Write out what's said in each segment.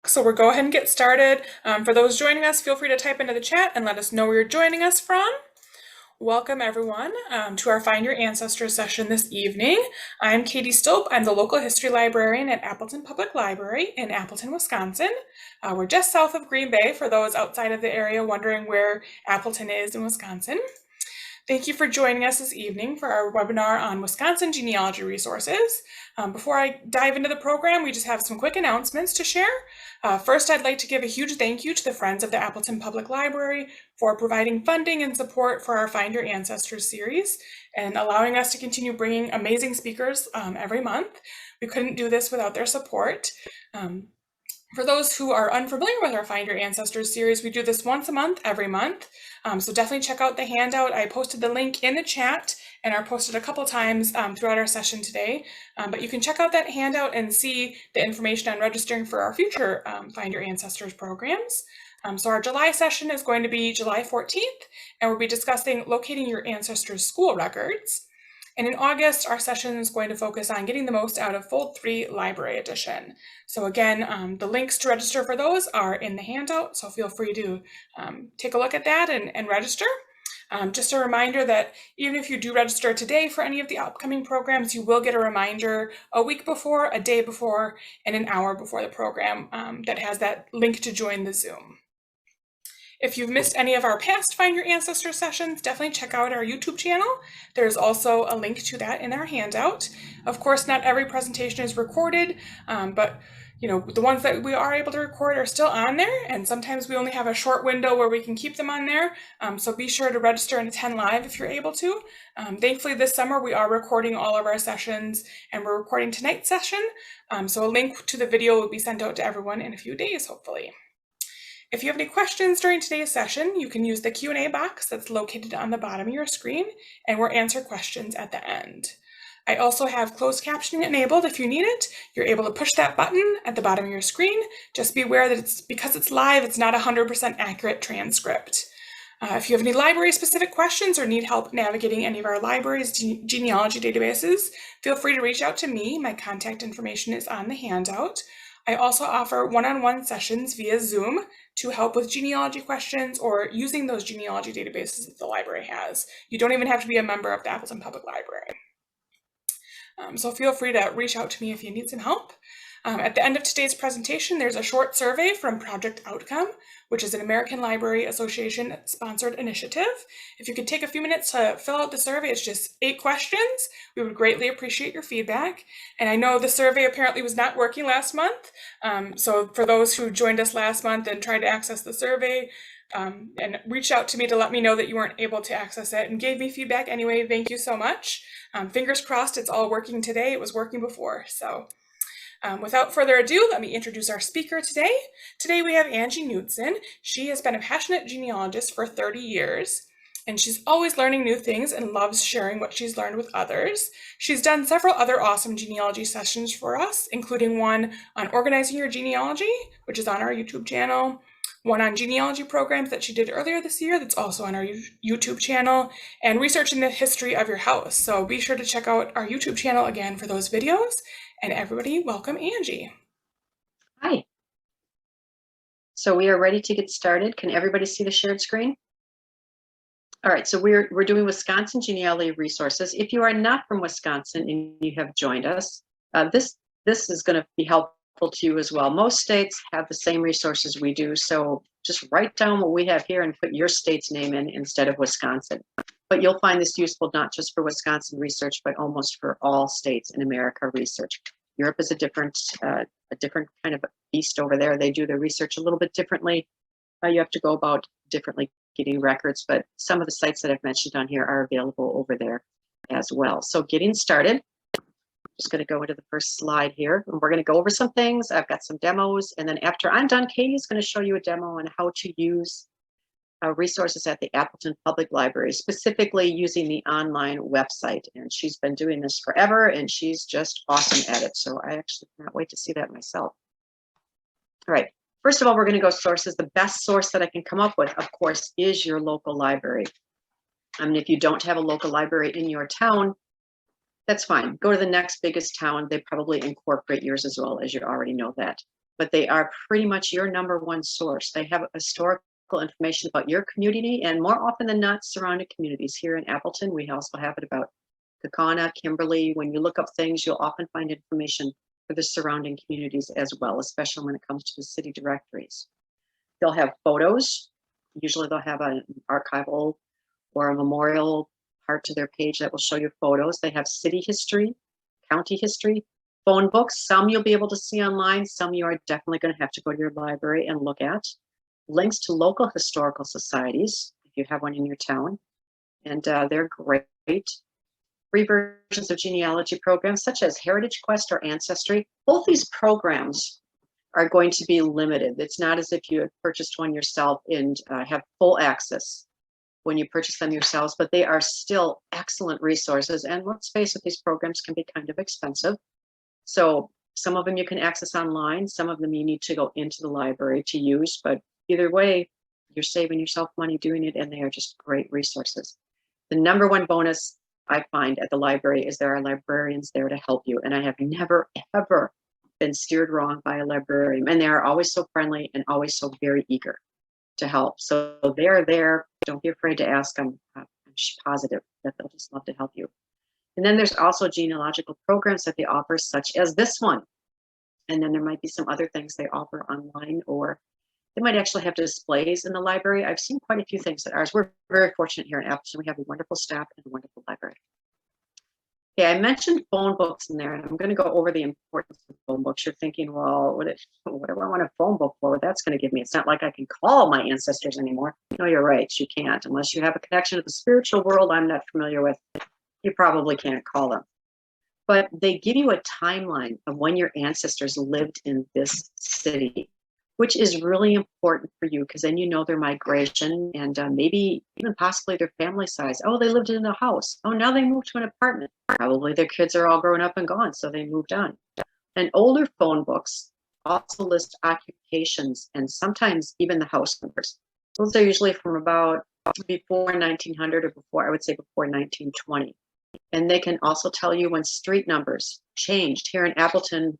So we'll go ahead and get started. For those joining us, feel free to type into the chat and let us know where you're joining us from. Welcome everyone to our Find Your Ancestors session this evening. I'm Katie Stilp. I'm the local history librarian at Appleton Public Library in Appleton, Wisconsin. We're just south of Green Bay for those outside of the area wondering where Appleton is in Wisconsin. Thank you for joining us this evening for our webinar on Wisconsin genealogy resources. Before I dive into the program, we just have some quick announcements to share. First, I'd like to give a huge thank you to the Friends of the Appleton Public Library for providing funding and support for our Find Your Ancestors series and allowing us to continue bringing amazing speakers every month. We couldn't do this without their support. For those who are unfamiliar with our Find Your Ancestors series, we do this once a month, every month. So definitely check out the handout. I posted the link in the chat and are posted a couple times throughout our session today. But you can check out that handout and see the information on registering for our future Find Your Ancestors programs. So our July session is going to be July 14th, and we'll be discussing locating your ancestors' school records. And in August, our session is going to focus on getting the most out of Fold 3 Library Edition. So again, the links to register for those are in the handout, so feel free to take a look at that and register. Just a reminder that even if you do register today for any of the upcoming programs, you will get a reminder a week before, a day before, and an hour before the program that has that link to join the Zoom. If you've missed any of our past Find Your Ancestors sessions, definitely check out our YouTube channel. There's also a link to that in our handout. Of course, not every presentation is recorded, but the ones that we are able to record are still on there, and sometimes we only have a short window where we can keep them on there. So be sure to register and attend live if you're able to. Thankfully, this summer we are recording all of our sessions, and we're recording tonight's session. So a link to the video will be sent out to everyone in a few days, hopefully. If you have any questions during today's session, you can use the Q&A box that's located on the bottom of your screen, and we'll answer questions at the end. I also have closed captioning enabled if you need it. You're able to push that button at the bottom of your screen. Just be aware that because it's live, it's not a 100% accurate transcript. If you have any library-specific questions or need help navigating any of our library's genealogy databases, feel free to reach out to me. My contact information is on the handout. I also offer one-on-one sessions via Zoom to help with genealogy questions or using those genealogy databases that the library has. You don't even have to be a member of the Appleton Public Library. So feel free to reach out to me if you need some help. At the end of today's presentation, there's a short survey from Project Outcome, which is an American Library Association sponsored initiative. If you could take a few minutes to fill out the survey, it's just 8 questions. We would greatly appreciate your feedback. And I know the survey apparently was not working last month. So for those who joined us last month and tried to access the survey, and reached out to me to let me know that you weren't able to access it and gave me feedback anyway, thank you so much. Fingers crossed it's all working today. It was working before. So without further ado, let me introduce our speaker today. Today we have Angie Knutson. She has been a passionate genealogist for 30 years, and she's always learning new things and loves sharing what she's learned with others. She's done several other awesome genealogy sessions for us, including one on organizing your genealogy, which is on our YouTube channel, one on genealogy programs that she did earlier this year that's also on our YouTube channel, and researching the history of your house. So be sure to check out our YouTube channel again for those videos. And everybody, welcome Angie. Hi. So we are ready to get started. Can everybody see the shared screen? All right, so we're doing Wisconsin genealogy resources. If you are not from Wisconsin and you have joined us, this is going to be helpful to you as well. Most states have the same resources we do, so just write down what we have here and put your state's name in instead of Wisconsin. But you'll find this useful not just for Wisconsin research, but almost for all states in America research. Europe is a different kind of beast over there. They do their research a little bit differently. You have to go about differently getting records, but some of the sites that I've mentioned on here are available over there as well. So getting started, just going to go into the first slide here, and we're going to go over some things. I've got some demos, and then after I'm done, Katie's going to show you a demo on how to use resources at the Appleton Public Library, specifically using the online website. And she's been doing this forever, and she's just awesome at it. So I actually cannot wait to see that myself. All right, first of all, we're going to go sources. The best source that I can come up with, of course, is your local library. I mean, if you don't have a local library in your town, that's fine. Go to the next biggest town. They probably incorporate yours as well, as you already know that. but they are pretty much your number one source. They have historical information about your community, and more often than not, surrounding communities. Here in Appleton, we also have it about Kaukauna, Kimberly. When you look up things, you'll often find information for the surrounding communities as well, especially when it comes to the city directories. They'll have photos. Usually they'll have an archival or a memorial part to their page that will show you photos. They have city history, county history, phone books. Some you'll be able to see online. Some you are definitely going to have to go to your library and look at. Links to local historical societies, if you have one in your town. And they're great. Free versions of genealogy programs such as Heritage Quest or Ancestry. Both these programs are going to be limited. It's not as if you had purchased one yourself and have full access when you purchase them yourselves, but they are still excellent resources. And let's face it, these programs can be kind of expensive. So some of them you can access online, some of them you need to go into the library to use, but either way, you're saving yourself money doing it, and they are just great resources. The number one bonus I find at the library is there are librarians there to help you. And I have never, ever been steered wrong by a librarian. And they are always so friendly and always so very eager to help. So they are there. Don't be afraid to ask them. I'm positive that they'll just love to help you. And then there's also genealogical programs that they offer, such as this one. And then there might be some other things they offer online, or they might actually have displays in the library. I've seen quite a few things at ours. We're very fortunate here in Appleton. We have a wonderful staff and a wonderful library. Okay, I mentioned phone books in there, and I'm going to go over the importance of phone books. You're thinking, well, what do I want a phone book for? That's going to give me. It's not like I can call my ancestors anymore. No, you're right. You can't. Unless you have a connection to the spiritual world I'm not familiar with, you probably can't call them. But they give you a timeline of when your ancestors lived in this city, which is really important for you, because then you know their migration and maybe even possibly their family size. Oh, they lived in a house. Oh, now they moved to an apartment. Probably their kids are all grown up and gone, so they moved on. And older phone books also list occupations and sometimes even the house numbers. Those are usually from about before 1900 or before, I would say before 1920. And they can also tell you when street numbers changed. Here in Appleton,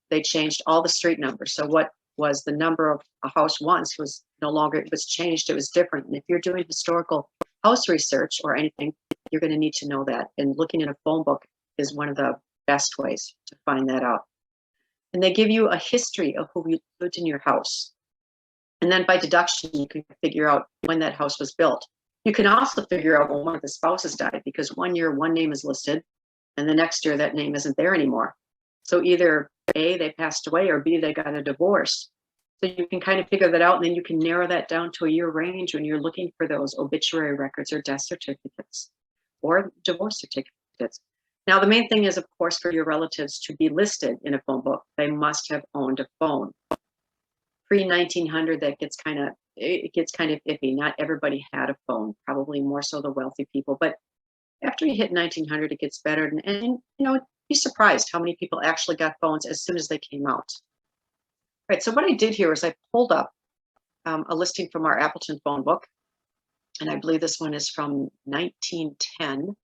they changed all the street numbers. So what was the number of a house once was no longer, it was changed, it was different. And if you're doing historical house research or anything, you're going to need to know that. And looking in a phone book is one of the best ways to find that out. And they give you a history of who lived in your house. And then by deduction, you can figure out when that house was built. You can also figure out when one of the spouses died, because one year one name is listed and the next year that name isn't there anymore. So either A, they passed away, or B, they got a divorce. So you can kind of figure that out, and then you can narrow that down to a year range when you're looking for those obituary records or death certificates or divorce certificates. Now, the main thing is, of course, for your relatives to be listed in a phone book, they must have owned a phone. Pre-1900, that gets kind of iffy. Not everybody had a phone, probably more so the wealthy people. But after you hit 1900, it gets better. And you know, be surprised how many people actually got phones as soon as they came out. Right, so what I did here is I pulled up a listing from our Appleton phone book, and I believe this one is from 1910.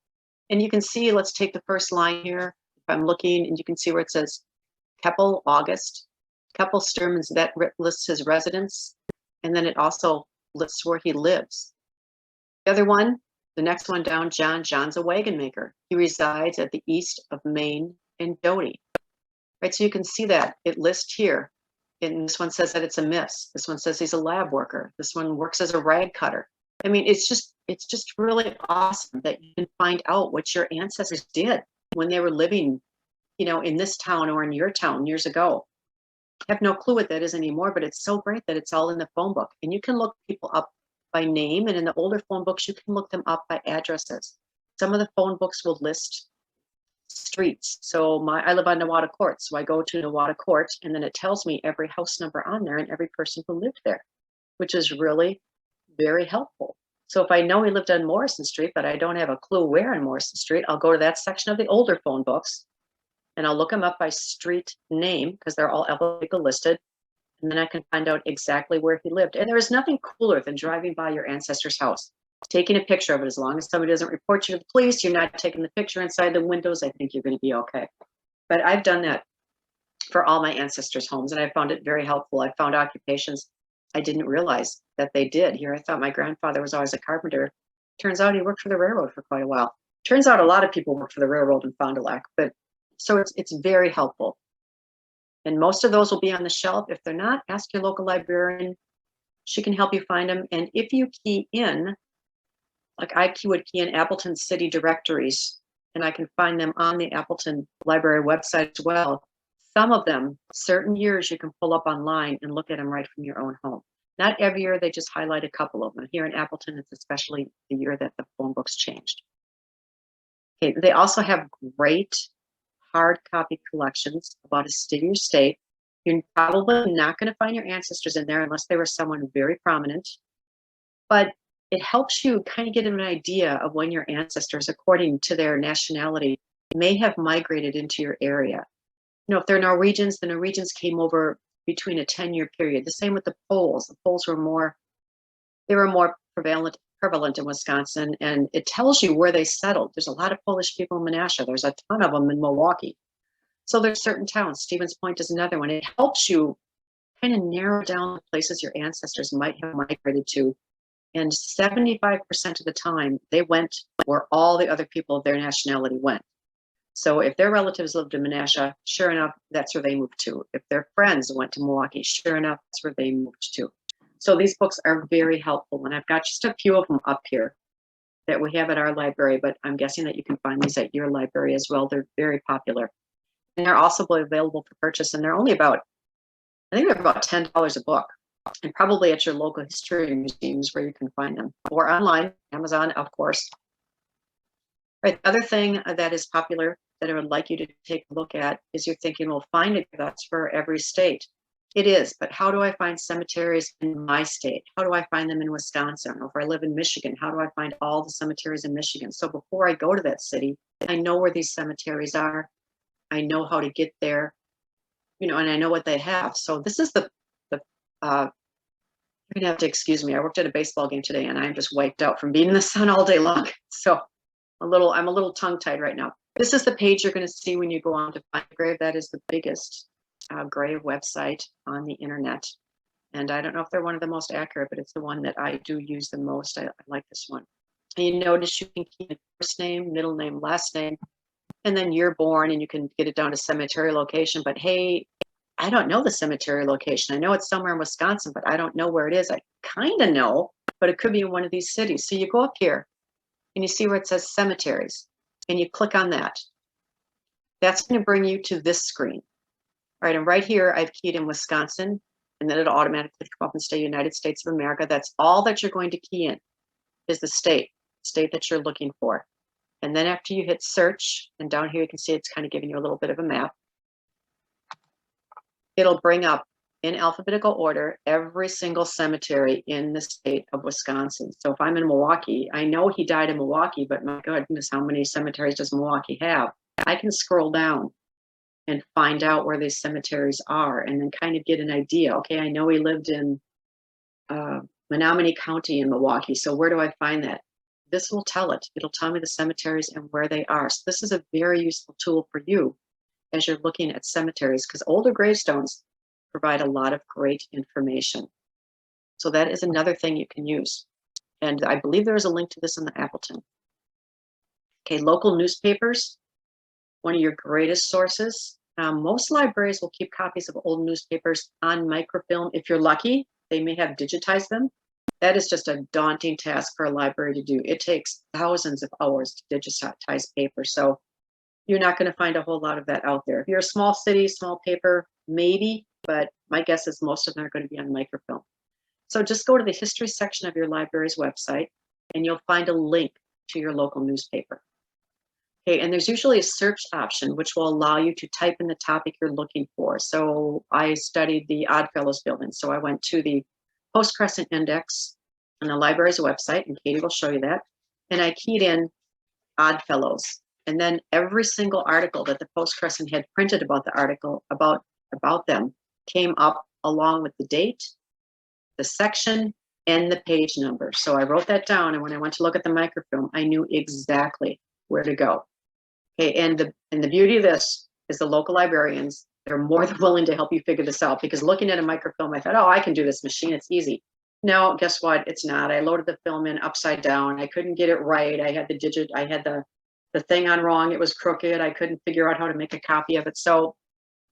And you can see, let's take the first line here. If I'm looking, and you can see where it says Keppel, August. Keppel Sturman's, that lists his residence, and then it also lists where he lives. The other one, the next one down, John's a wagon maker. He resides at the east of Maine and Doty. Right, so you can see that it lists here. And this one says that it's a miss. This one says he's a lab worker. This one works as a rag cutter. I mean, it's just really awesome that you can find out what your ancestors did when they were living, you know, in this town or in your town years ago. I have no clue what that is anymore, but it's so great that it's all in the phone book. And you can look people up by name, and in the older phone books, you can look them up by addresses. Some of the phone books will list streets. So I live on Newata Court, so I go to Newata Court, and then it tells me every house number on there and every person who lived there, which is really very helpful. So if I know he lived on Morrison Street, but I don't have a clue where on Morrison Street, I'll go to that section of the older phone books, and I'll look them up by street name, because they're all alphabetical listed, and then I can find out exactly where he lived. And there is nothing cooler than driving by your ancestor's house, taking a picture of it. As long as somebody doesn't report you to the police, you're not taking the picture inside the windows, I think you're going to be okay. But I've done that for all my ancestors' homes, and I found it very helpful. I found occupations I didn't realize that they did. Here, I thought my grandfather was always a carpenter. Turns out he worked for the railroad for quite a while. Turns out a lot of people worked for the railroad in Fond du Lac, but so it's very helpful. And most of those will be on the shelf. If they're not, ask your local librarian. She can help you find them. And if you key in, like I would key in Appleton City directories, and I can find them on the Appleton Library website as well. Some of them, certain years, you can pull up online and look at them right from your own home. Not every year, they just highlight a couple of them. Here in Appleton, it's especially the year that the phone books changed. Okay, they also have great hard copy collections about a city or state. You're probably not going to find your ancestors in there unless they were someone very prominent, but it helps you kind of get an idea of when your ancestors, according to their nationality, may have migrated into your area. You know, if they're Norwegians, the Norwegians came over between a 10-year period. The same with the Poles. The Poles were more prevalent in Wisconsin, and it tells you where they settled. There's a lot of Polish people in Menasha. There's a ton of them in Milwaukee. So there's certain towns. Stevens Point is another one. It helps you kind of narrow down the places your ancestors might have migrated to. And 75% of the time, they went where all the other people of their nationality went. So if their relatives lived in Menasha, sure enough, that's where they moved to. If their friends went to Milwaukee, sure enough, that's where they moved to. So these books are very helpful. And I've got just a few of them up here that we have at our library, but I'm guessing that you can find these at your library as well. They're very popular. And they're also available for purchase. And they're only about, I think they're about $10 a book. And probably at your local history museums where you can find them. Or online, Amazon, of course. Right, the other thing that is popular that I would like you to take a look at is you're thinking, well, find it, that's for every state. It is, but how do I find cemeteries in my state? How do I find them in Wisconsin? Or if I live in Michigan, how do I find all the cemeteries in Michigan? So before I go to that city, I know where these cemeteries are. I know how to get there, you know, and I know what they have. So this is you're gonna have to excuse me. I worked at a baseball game today and I'm just wiped out from being in the sun all day long. So I'm a little tongue-tied right now. This is the page you're going to see when you go on to Find a Grave. That is the biggest grave website on the internet. And I don't know if they're one of the most accurate, but it's the one that I do use the most. I like this one. And you notice you can keep first name, middle name, last name, and then you're born, and you can get it down to cemetery location. But hey, I don't know the cemetery location. I know it's somewhere in Wisconsin, but I don't know where it is. I kind of know, but it could be in one of these cities. So you go up here and you see where it says cemeteries, and you click on that. That's going to bring you to this screen. All right, and right here, I've keyed in Wisconsin, and then it'll automatically come up and say United States of America. That's all that you're going to key in is the state that you're looking for. And then after you hit search, and down here you can see it's kind of giving you a little bit of a map. It'll bring up in alphabetical order every single cemetery in the state of Wisconsin. So if I'm in Milwaukee, I know he died in Milwaukee, but my goodness, how many cemeteries does Milwaukee have? I can scroll down and find out where these cemeteries are, and then kind of get an idea. Okay, I know he lived in Menominee County in Milwaukee, so where do I find that? This will tell it. It'll tell me the cemeteries and where they are. So this is a very useful tool for you as you're looking at cemeteries, because older gravestones provide a lot of great information. So that is another thing you can use. And I believe there is a link to this in the Appleton. Okay, local newspapers, one of your greatest sources. Most libraries will keep copies of old newspapers on microfilm. If you're lucky, they may have digitized them. That is just a daunting task for a library to do. It takes thousands of hours to digitize paper. So you're not going to find a whole lot of that out there. If you're a small city, small paper, maybe, but my guess is most of them are going to be on microfilm. So just go to the history section of your library's website, and you'll find a link to your local newspaper. Okay, and there's usually a search option which will allow you to type in the topic you're looking for. So I studied the Oddfellows building, so I went to the Post Crescent Index on the library's website, and Katie will show you that, and I keyed in Oddfellows. And then every single article that the Post Crescent had printed about the article about them came up along with the date, the section, and the page number. So I wrote that down, and when I went to look at the microfilm, I knew exactly where to go. Okay, and the beauty of this is the local librarians they're more than willing to help you figure this out, because looking at a microfilm, I thought, oh, I can do this machine. It's easy. No, guess what? It's not. I loaded the film in upside down. I couldn't get it right. I had the thing on wrong. It was crooked. I couldn't figure out how to make a copy of it. So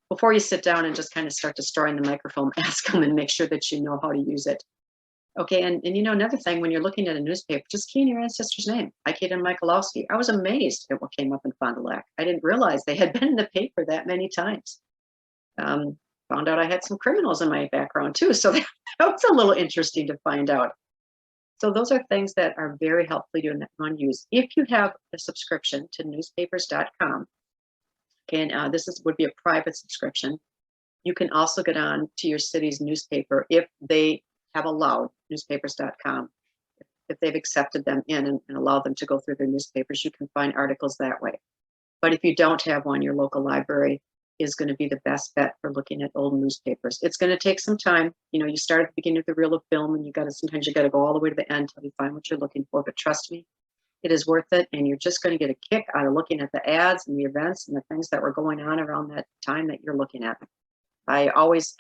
before you sit down and just kind of start destroying the microfilm, ask them and make sure that you know how to use it. Okay, and another thing, when you're looking at a newspaper, just key in your ancestor's name. I keyed in Michalowski. I was amazed at what came up in Fond du Lac. I didn't realize they had been in the paper that many times. Found out I had some criminals in my background too, so that was a little interesting to find out. So those are things that are very helpful to use. If you have a subscription to newspapers.com, and would be a private subscription, you can also get on to your city's newspaper if they have allowed newspapers.com. If they've accepted them in and allowed them to go through their newspapers, you can find articles that way. But if you don't have one, your local library is going to be the best bet for looking at old newspapers. It's going to take some time. You start at the beginning of the reel of film, and sometimes you got to go all the way to the end until you find what you're looking for. But trust me, it is worth it, and you're just going to get a kick out of looking at the ads and the events and the things that were going on around that time that you're looking at.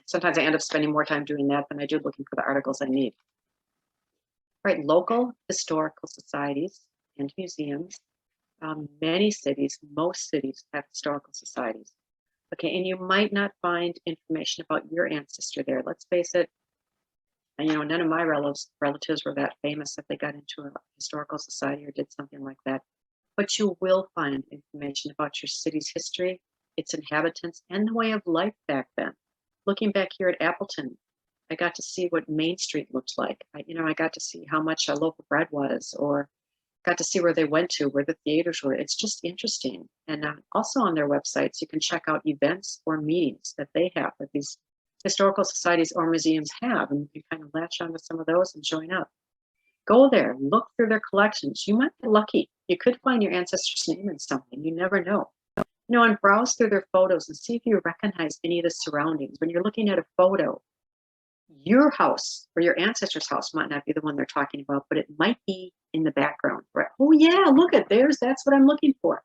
Sometimes I end up spending more time doing that than I do looking for the articles I need. Right, local historical societies and museums. Many cities, most cities have historical societies. Okay, and you might not find information about your ancestor there. Let's face it, none of my relatives were that famous that they got into a historical society or did something like that. But you will find information about your city's history, its inhabitants, and the way of life back then. Looking back here at Appleton, I got to see what Main Street looked like. I got to see how much a loaf of bread was, or got to see where they went to, where the theaters were. It's just interesting. And also on their websites, you can check out events or meetings that they have, that these historical societies or museums have, and you can kind of latch onto some of those and join up. Go there, look through their collections. You might be lucky. You could find your ancestor's name in something. You never know. And browse through their photos and see if you recognize any of the surroundings. When you're looking at a photo, your house or your ancestor's house might not be the one they're talking about, but it might be in the background, right? Oh yeah, look at theirs. That's what I'm looking for.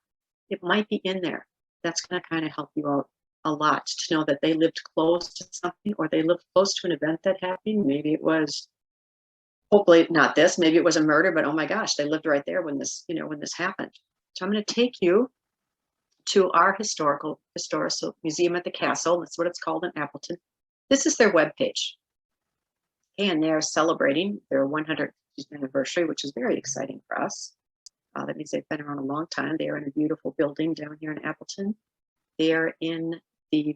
It might be in there. That's going to kind of help you out a lot to know that they lived close to something, or they lived close to an event that happened. Maybe it was, hopefully not this, maybe it was a murder, but oh my gosh, they lived right there when this happened. So I'm going to take you to our historical museum at the castle. That's what it's called in Appleton. This is their webpage. And they're celebrating their 100th anniversary, which is very exciting for us. That means they've been around a long time. They are in a beautiful building down here in Appleton. They are in the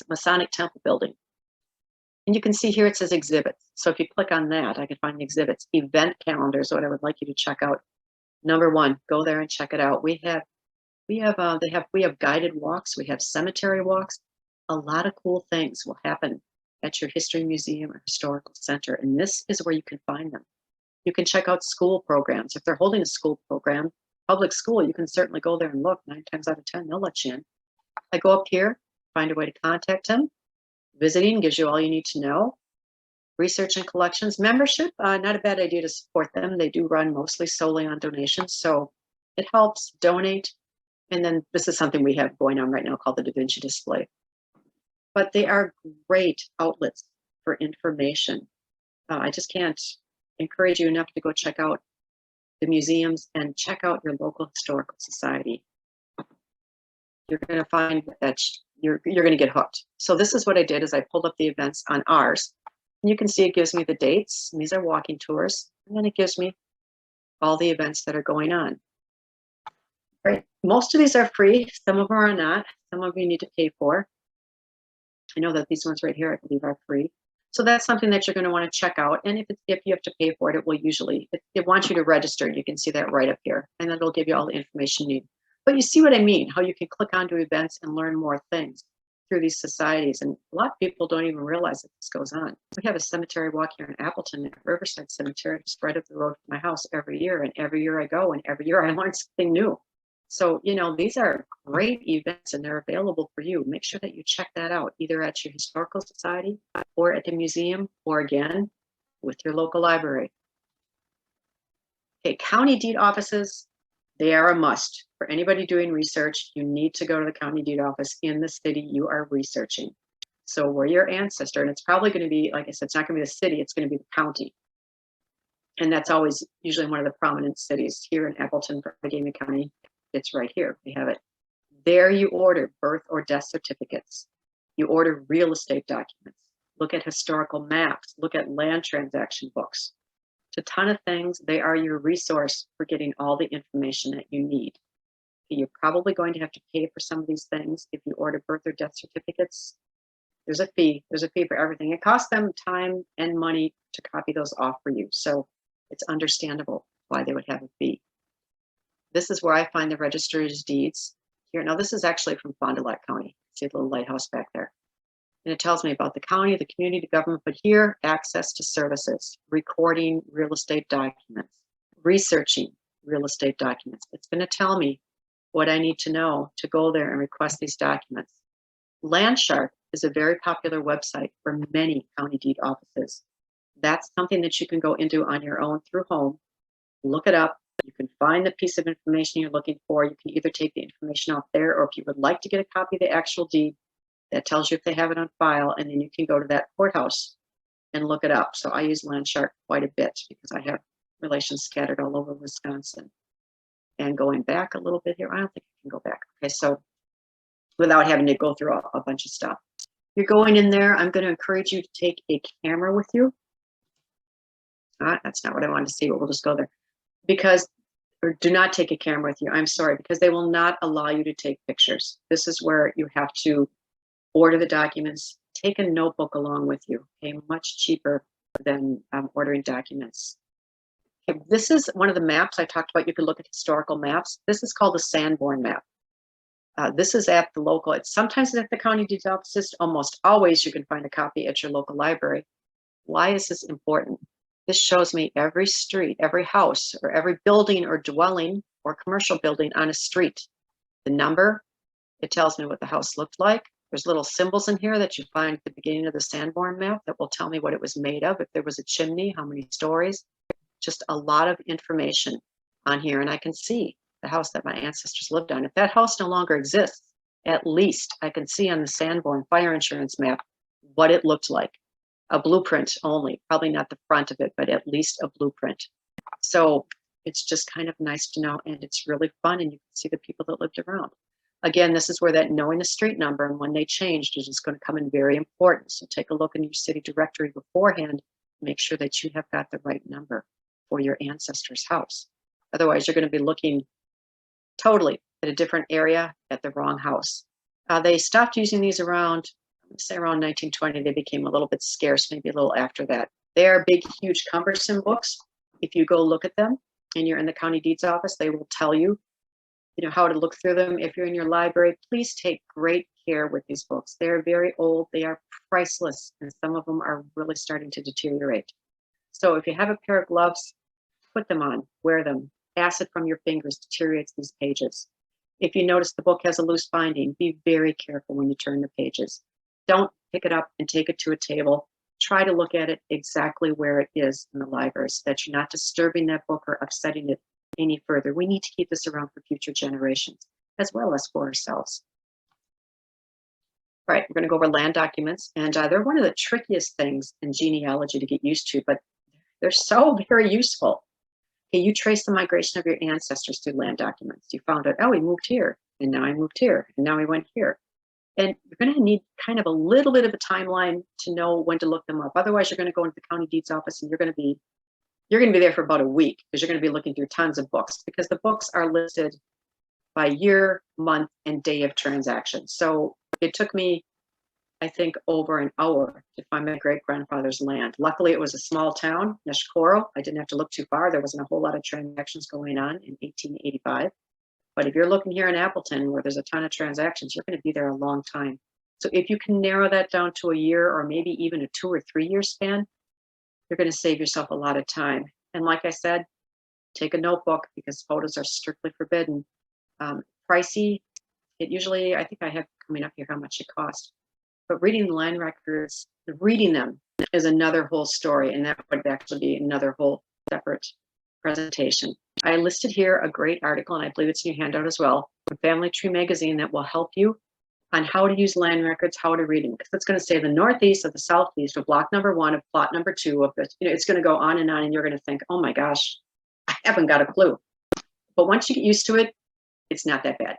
Masonic Temple building. And you can see here it says exhibits. So if you click on that, I can find the exhibits. Event calendars, what I would like you to check out. Number one, go there and check it out. We have guided walks. We have cemetery walks. A lot of cool things will happen at your history museum or historical center, and this is where you can find them. You can check out school programs. If they're holding a school program, public school, you can certainly go there and look. 9 times out of 10, they'll let you in. I go up here, find a way to contact them. Visiting gives you all you need to know. Research and collections. Membership, not a bad idea to support them. They do run mostly solely on donations, so it helps. Donate. And then this is something we have going on right now called the Da Vinci Display. But they are great outlets for information. I just can't encourage you enough to go check out the museums and check out your local historical society. You're going to find that you're going to get hooked. So this is what I did, is I pulled up the events on ours. And you can see it gives me the dates. And these are walking tours. And then it gives me all the events that are going on. Right. Most of these are free. Some of them are not. Some of you need to pay for. I know that these ones right here, I believe, are free. So that's something that you're going to want to check out. And if you have to pay for it, it will usually, it wants you to register. You can see that right up here. And then it'll give you all the information you need. But you see what I mean, how you can click onto events and learn more things through these societies. And a lot of people don't even realize that this goes on. We have a cemetery walk here in Appleton, at Riverside Cemetery, just right up the road from my house every year. And every year I go, and every year I learn something new. So, these are great events and they're available for you. Make sure that you check that out, either at your historical society or at the museum, or again, with your local library. Okay, county deed offices, They are a must. For anybody doing research, you need to go to the county deed office in the city you are researching. So where your ancestor, and it's probably going to be, like I said, it's not going to be the city, it's going to be the county. And that's always usually one of the prominent cities here in Appleton, Allegheny County. It's right here. We have it. There you order birth or death certificates. You order real estate documents. Look at historical maps. Look at land transaction books. It's a ton of things. They are your resource for getting all the information that you need. You're probably going to have to pay for some of these things. If you order birth or death certificates, there's a fee. There's a fee for everything. It costs them time and money to copy those off for you. So it's understandable why they would have a fee. This is where I find the register's deeds here. Now, this is actually from Fond du Lac County. See the little lighthouse back there. And it tells me about the county, the community, the government, but here, access to services, recording real estate documents, researching real estate documents. It's going to tell me what I need to know to go there and request these documents. Landshark is a very popular website for many county deed offices. That's something that you can go into on your own through home, look it up. You can find the piece of information you're looking for. You can either take the information off there, or if you would like to get a copy of the actual deed, that tells you if they have it on file, and then you can go to that courthouse and look it up. So I use Landshark quite a bit because I have relations scattered all over Wisconsin. And going back a little bit here, I don't think I can go back. Okay, so without having to go through a bunch of stuff. You're going in there, I'm going to encourage you to take a camera with you. That's not what I wanted to see, but we'll just go there. Because, or do not take a camera with you. I'm sorry, because they will not allow you to take pictures. This is where you have to order the documents, take a notebook along with you. Okay, much cheaper than ordering documents. Okay, this is one of the maps I talked about. You can look at historical maps. This is called the Sanborn map. This is at the local, it's sometimes at the county deed offices. Almost always you can find a copy at your local library. Why is this important? This shows me every street, every house, or every building or dwelling or commercial building on a street. The number, it tells me what the house looked like. There's little symbols in here that you find at the beginning of the Sanborn map that will tell me what it was made of, if there was a chimney, how many stories. Just a lot of information on here, and I can see the house that my ancestors lived on. If that house no longer exists, at least I can see on the Sanborn fire insurance map what it looked like. A blueprint only, probably not the front of it, but at least a blueprint. So it's just kind of nice to know, and it's really fun, and you can see the people that lived around. Again, this is where that knowing the street number and when they changed is just going to come in very important. So take a look in your city directory beforehand, make sure that you have got the right number for your ancestor's house. Otherwise, you're going to be looking totally at a different area at the wrong house. They stopped using these around, say around 1920. They became a little bit scarce, maybe a little after that. They are big, huge, cumbersome books. If you go look at them and you're in the county deeds office, they will tell you, how to look through them. If you're in your library, please take great care with these books. They're very old, they are priceless, and some of them are really starting to deteriorate. So if you have a pair of gloves, put them on, wear them. Acid from your fingers deteriorates these pages. If you notice the book has a loose binding, be very careful when you turn the pages. Don't pick it up and take it to a table. Try to look at it exactly where it is in the library so that you're not disturbing that book or upsetting it any further. We need to keep this around for future generations, as well as for ourselves. All right, we're going to go over land documents, and they're one of the trickiest things in genealogy to get used to, but they're so very useful. Okay, you trace the migration of your ancestors through land documents. You found out, oh, we moved here, and now I moved here, and now we went here. And you're going to need kind of a little bit of a timeline to know when to look them up. Otherwise, you're going to go into the county deeds office and you're going to be there for about a week because you're going to be looking through tons of books because the books are listed by year, month, and day of transaction. So it took me, I think, over an hour to find my great-grandfather's land. Luckily, it was a small town, Neshkoro. I didn't have to look too far. There wasn't a whole lot of transactions going on in 1885. But if you're looking here in Appleton where there's a ton of transactions, you're going to be there a long time. So if you can narrow that down to a year or maybe even a 2 or 3 year span, you're going to save yourself a lot of time. And like I said, take a notebook because photos are strictly forbidden. Pricey, it usually, I think I have coming up here how much it costs. But reading the land records, reading them is another whole story. And that would actually be another whole separate presentation. I listed here a great article, and I believe it's in your handout as well, from Family Tree Magazine, that will help you on how to use land records, how to read them. Because it's going to say the northeast of the southeast of block number 1 of plot number 2 of this. It's going to go on, and you're going to think, oh my gosh, I haven't got a clue. But once you get used to it, it's not that bad.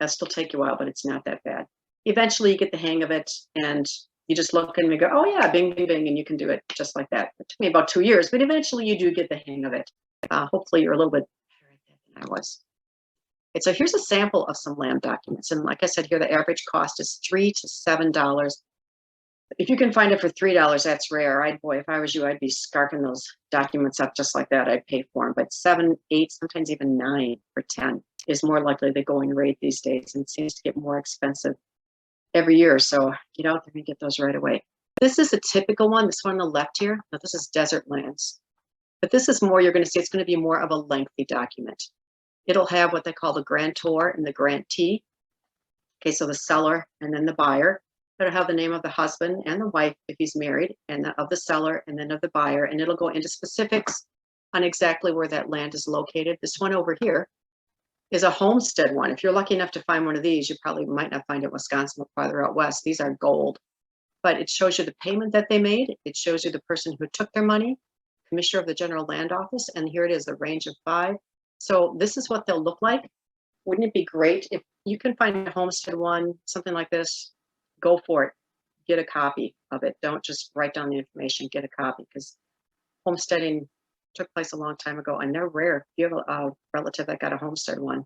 That'll still take you a while, but it's not that bad. Eventually you get the hang of it, and you just look and you go, oh yeah, bing, bing, bing, and you can do it just like that. It took me about 2 years, but eventually you do get the hang of it. Hopefully you're a little bit better at that than I was. And so here's a sample of some land documents. And like I said here, the average cost is $3 to $7. If you can find it for $3, that's rare. Boy, if I was you, I'd be scarfing those documents up just like that. I'd pay for them. But 7, 8, sometimes even 9 or 10 is more likely the going rate these days. And it seems to get more expensive every year. So get out there and get those right away. This is a typical one. This one on the left here. Now, this is desert lands. But this is more, you're going to see it's going to be more of a lengthy document. It'll have what they call the grantor and the grantee. Okay, so the seller and then the buyer. It'll have the name of the husband and the wife if he's married, and of the seller and then of the buyer. And it'll go into specifics on exactly where that land is located. This one over here is a homestead one. If you're lucky enough to find one of these, you probably might not find it in Wisconsin or farther out west. These are gold. But it shows you the payment that they made. It shows you the person who took their money, Commissioner of the General Land Office, and here it is, the range of 5. So this is what they'll look like. Wouldn't it be great if you can find a homestead one, something like this? Go for it. Get a copy of it. Don't just write down the information, get a copy, because homesteading took place a long time ago, and they're rare. If you have a relative that got a homestead one,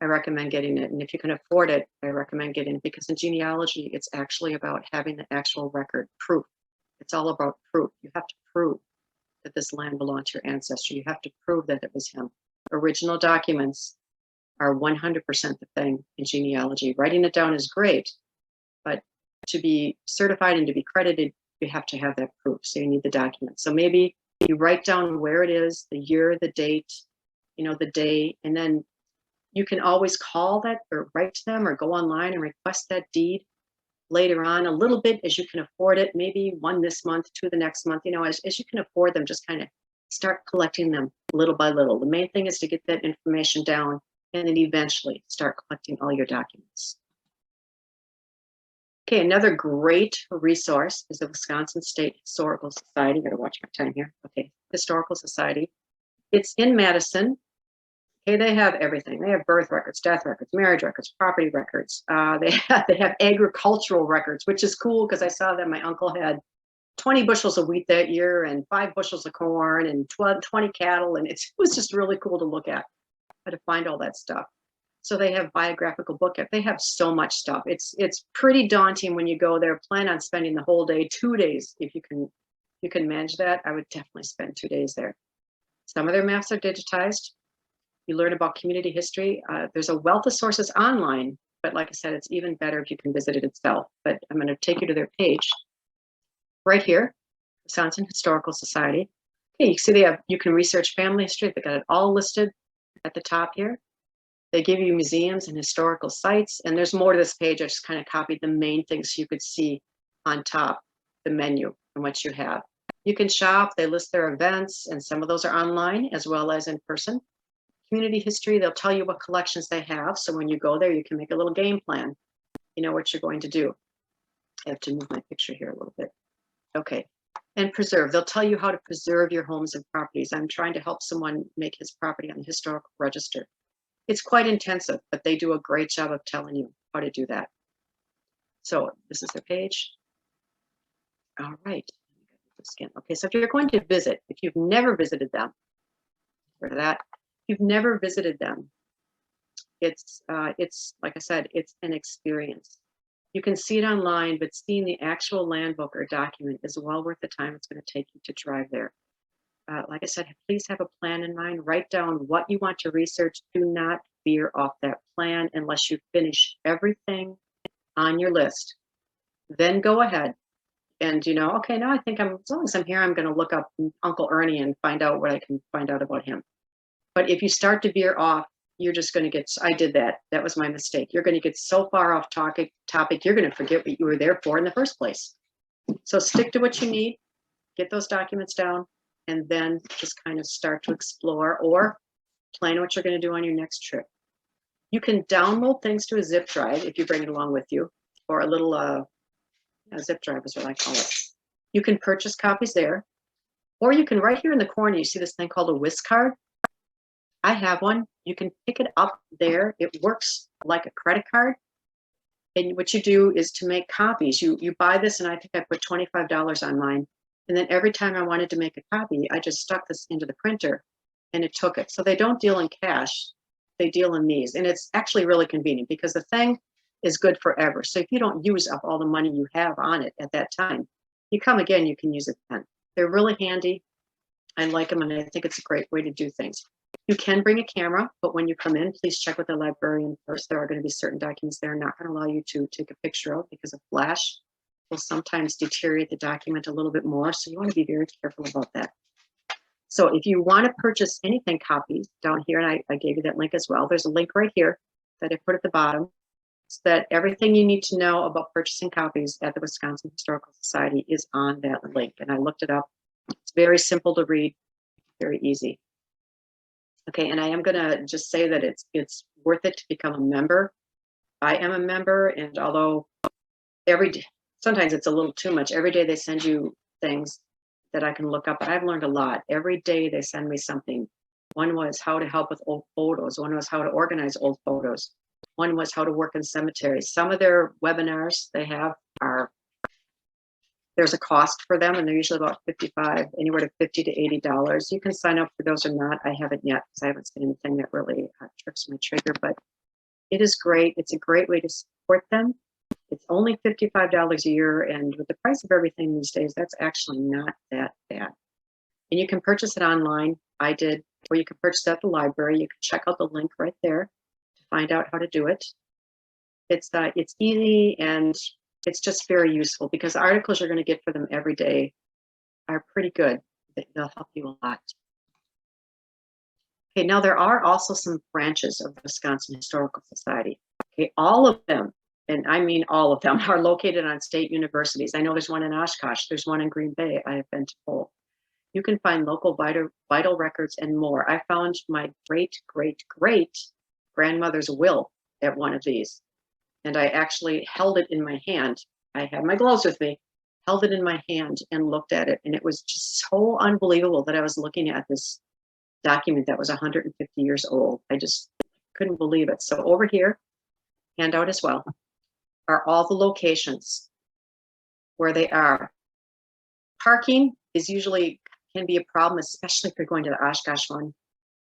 I recommend getting it. And if you can afford it, I recommend getting it, because in genealogy, it's actually about having the actual record, proof. It's all about proof. You have to prove that this land belonged to your ancestor. You have to prove that it was him. Original documents are 100% the thing in genealogy. Writing it down is great, but to be certified and to be credited, you have to have that proof. So you need the document. So maybe you write down where it is, the year, the date, the day, and then you can always call that or write to them or go online and request that deed later on, a little bit as you can afford it, maybe 1 this month, 2 the next month, as you can afford them, just kind of start collecting them little by little. The main thing is to get that information down and then eventually start collecting all your documents. Okay, another great resource is the Wisconsin State Historical Society. Gotta watch my time here. Okay, Historical Society. It's in Madison. Okay, they have everything. They have birth records, death records, marriage records, property records. They have agricultural records, which is cool because I saw that my uncle had 20 bushels of wheat that year and 5 bushels of corn and 20 cattle. And it was just really cool to look at, how to find all that stuff. So they have biographical book. They have so much stuff. It's pretty daunting when you go there. Plan on spending the whole day, 2 days. If you can manage that, I would definitely spend 2 days there. Some of their maps are digitized. You learn about community history. There's a wealth of sources online, but like I said, it's even better if you can visit it itself. But I'm going to take you to their page right here, Wisconsin Historical Society. Okay, you see you can research family history. They got it all listed at the top here. They give you museums and historical sites, and there's more to this page. I just kind of copied the main things so you could see on top the menu and what you have. You can shop. They list their events, and some of those are online as well as in person. Community history, they'll tell you what collections they have. So when you go there, you can make a little game plan. You know what you're going to do. I have to move my picture here a little bit. Okay. And preserve. They'll tell you how to preserve your homes and properties. I'm trying to help someone make his property on the historical register. It's quite intensive, but they do a great job of telling you how to do that. So this is the page. All right. Okay, so if you're going to visit, if you've never visited them, for that, you've never visited them, it's like I said, it's an experience. You can see it online, but seeing the actual land book or document is well worth the time it's going to take you to drive there. Like I said, please have a plan in mind. Write down what you want to research. Do not veer off that plan unless you finish everything on your list. Then go ahead and, okay, now I think as long as I'm here, I'm going to look up Uncle Ernie and find out what I can find out about him. But if you start to veer off, you're just going to get, I did that. That was my mistake. You're going to get so far off topic, you're going to forget what you were there for in the first place. So stick to what you need, get those documents down, and then just kind of start to explore, or plan what you're going to do on your next trip. You can download things to a zip drive if you bring it along with you, or a little a zip drive is what I call it. You can purchase copies there, or you can right here in the corner, you see this thing called a WIS card. I have one. You can pick it up there. It works like a credit card. And what you do is to make copies. You buy this, and I think I put $25 on mine. And then every time I wanted to make a copy, I just stuck this into the printer and it took it. So they don't deal in cash, they deal in these. And it's actually really convenient because the thing is good forever. So if you don't use up all the money you have on it at that time, you come again, you can use it then. They're really handy. I like them, and I think it's a great way to do things. You can bring a camera, but when you come in, please check with the librarian first. There are going to be certain documents they're not going to allow you to take a picture of because a flash will sometimes deteriorate the document a little bit more. So you want to be very careful about that. So if you want to purchase anything copies down here, and I gave you that link as well, there's a link right here that I put at the bottom. So that everything you need to know about purchasing copies at the Wisconsin Historical Society is on that link. And I looked it up. It's very simple to read, very easy. Okay, and I am gonna just say that it's worth it to become a member. I am a member, and although every day, sometimes it's a little too much, every day they send you things that I can look up, but I've learned a lot. Every day they send me something. One was how to help with old photos. One was how to organize old photos. One was how to work in cemeteries. Some of their webinars they have there's a cost for them, and they're usually about anywhere to $50 to $80. You can sign up for those or not. I haven't yet because I haven't seen anything that really trips my trigger, but it is great. It's a great way to support them. It's only $55 a year, and with the price of everything these days, that's actually not that bad. And you can purchase it online. I did, or you can purchase it at the library. You can check out the link right there to find out how to do it. It's easy, and it's just very useful because the articles you're going to get for them every day are pretty good. They'll help you a lot. Okay, now there are also some branches of the Wisconsin Historical Society. Okay, all of them, and I mean all of them, are located on state universities. I know there's one in Oshkosh, there's one in Green Bay, I have been told. You can find local vital records and more. I found my great-great-great-grandmother's will at one of these, and I actually held it in my hand. I had my gloves with me, held it in my hand and looked at it, and it was just so unbelievable that I was looking at this document that was 150 years old. I just couldn't believe it. So over here, handout as well, are all the locations where they are. Parking is usually can be a problem, especially if you're going to the Oshkosh one.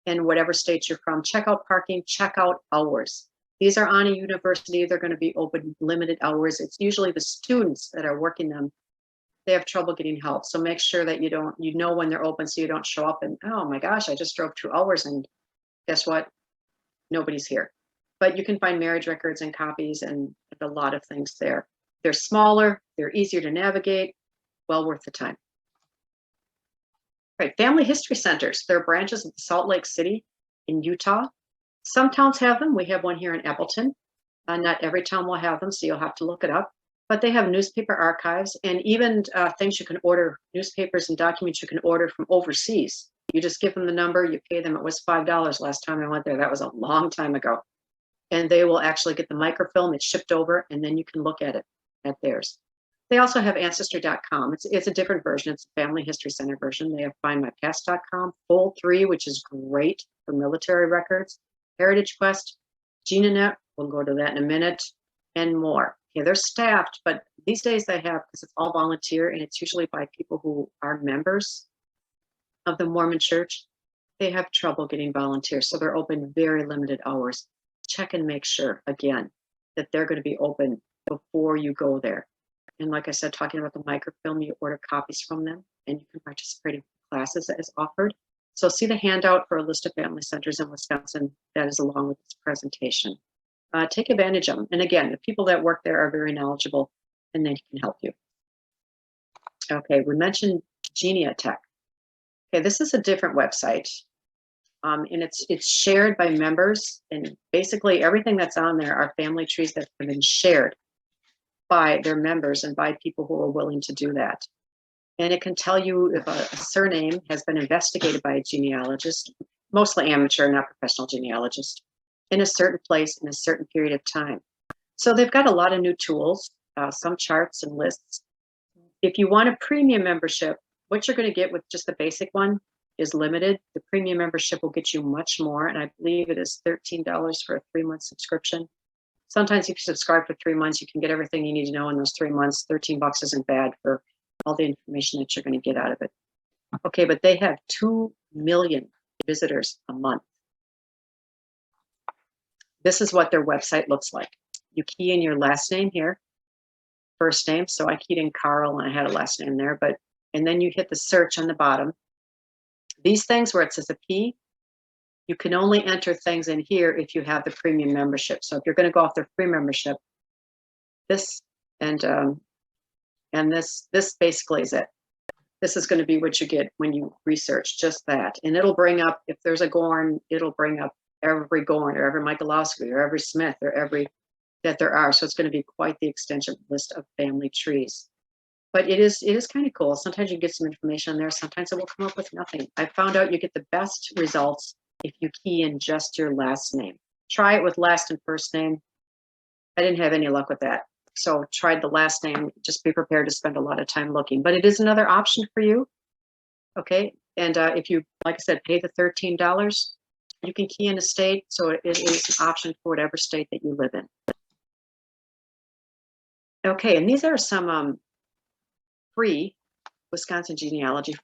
In whatever state you're from, check out parking, check out hours. These are on a university, they're going to be open limited hours. It's usually the students that are working them. They have trouble getting help. So make sure that you know when they're open so you don't show up and, oh my gosh, I just drove 2 hours and guess what? Nobody's here. But you can find marriage records and copies and a lot of things there. They're smaller, they're easier to navigate, well worth the time. Right, family history centers. There are branches in Salt Lake City in Utah. Some towns have them. We have one here in Appleton. Not every town will have them, so you'll have to look it up. But they have newspaper archives and even things you can order, newspapers and documents you can order from overseas. You just give them the number, you pay them. It was $5 last time I went there. That was a long time ago. And they will actually get the microfilm, it's shipped over, and then you can look at it at theirs. They also have Ancestry.com. It's a different version. It's a family history center version. They have FindMyPast.com, Full3, which is great for military records, Heritage Quest, GeneNet, we'll go to that in a minute, and more. Yeah, they're staffed, but these days they have, because it's all volunteer, and it's usually by people who are members of the Mormon Church. They have trouble getting volunteers, so they're open very limited hours. Check and make sure, again, that they're going to be open before you go there. And like I said, talking about the microfilm, you order copies from them, and you can participate in classes that is offered. So see the handout for a list of family centers in Wisconsin that is along with this presentation. Take advantage of them. And again, the people that work there are very knowledgeable, and they can help you. Okay, we mentioned Genie. Okay, this is a different website. And it's shared by members, and basically everything that's on there are family trees that have been shared by their members and by people who are willing to do that. And it can tell you if a surname has been investigated by a genealogist, mostly amateur, not professional genealogist, in a certain place in a certain period of time. So they've got a lot of new tools, some charts and lists. If you want a premium membership, what you're going to get with just the basic one is limited. The premium membership will get you much more, and I believe it is $13 for a 3-month subscription. Sometimes if you subscribe for 3 months, you can get everything you need to know in those 3 months. $13 isn't bad for all the information that you're going to get out of it. Okay, but they have 2 million visitors a month. This is what their website looks like. You key in your last name here, first name. So I keyed in Carl and I had a last name there, and then you hit the search on the bottom. These things where it says a P, you can only enter things in here if you have the premium membership. So if you're going to go off their free membership, this and this basically is it. This is going to be what you get when you research just that. And it'll bring up, if there's a Gorn, it'll bring up every Gorn or every Michalowski or every Smith or every that there are. So it's going to be quite the extensive list of family trees. But it is kind of cool. Sometimes you get some information on there. Sometimes it will come up with nothing. I found out you get the best results if you key in just your last name. Try it with last and first name. I didn't have any luck with that. So tried the last name. Just be prepared to spend a lot of time looking. But it is another option for you. Okay. And if you, like I said, pay the $13, you can key in a state. So it is an option for whatever state that you live in. Okay. And these are some free Wisconsin genealogies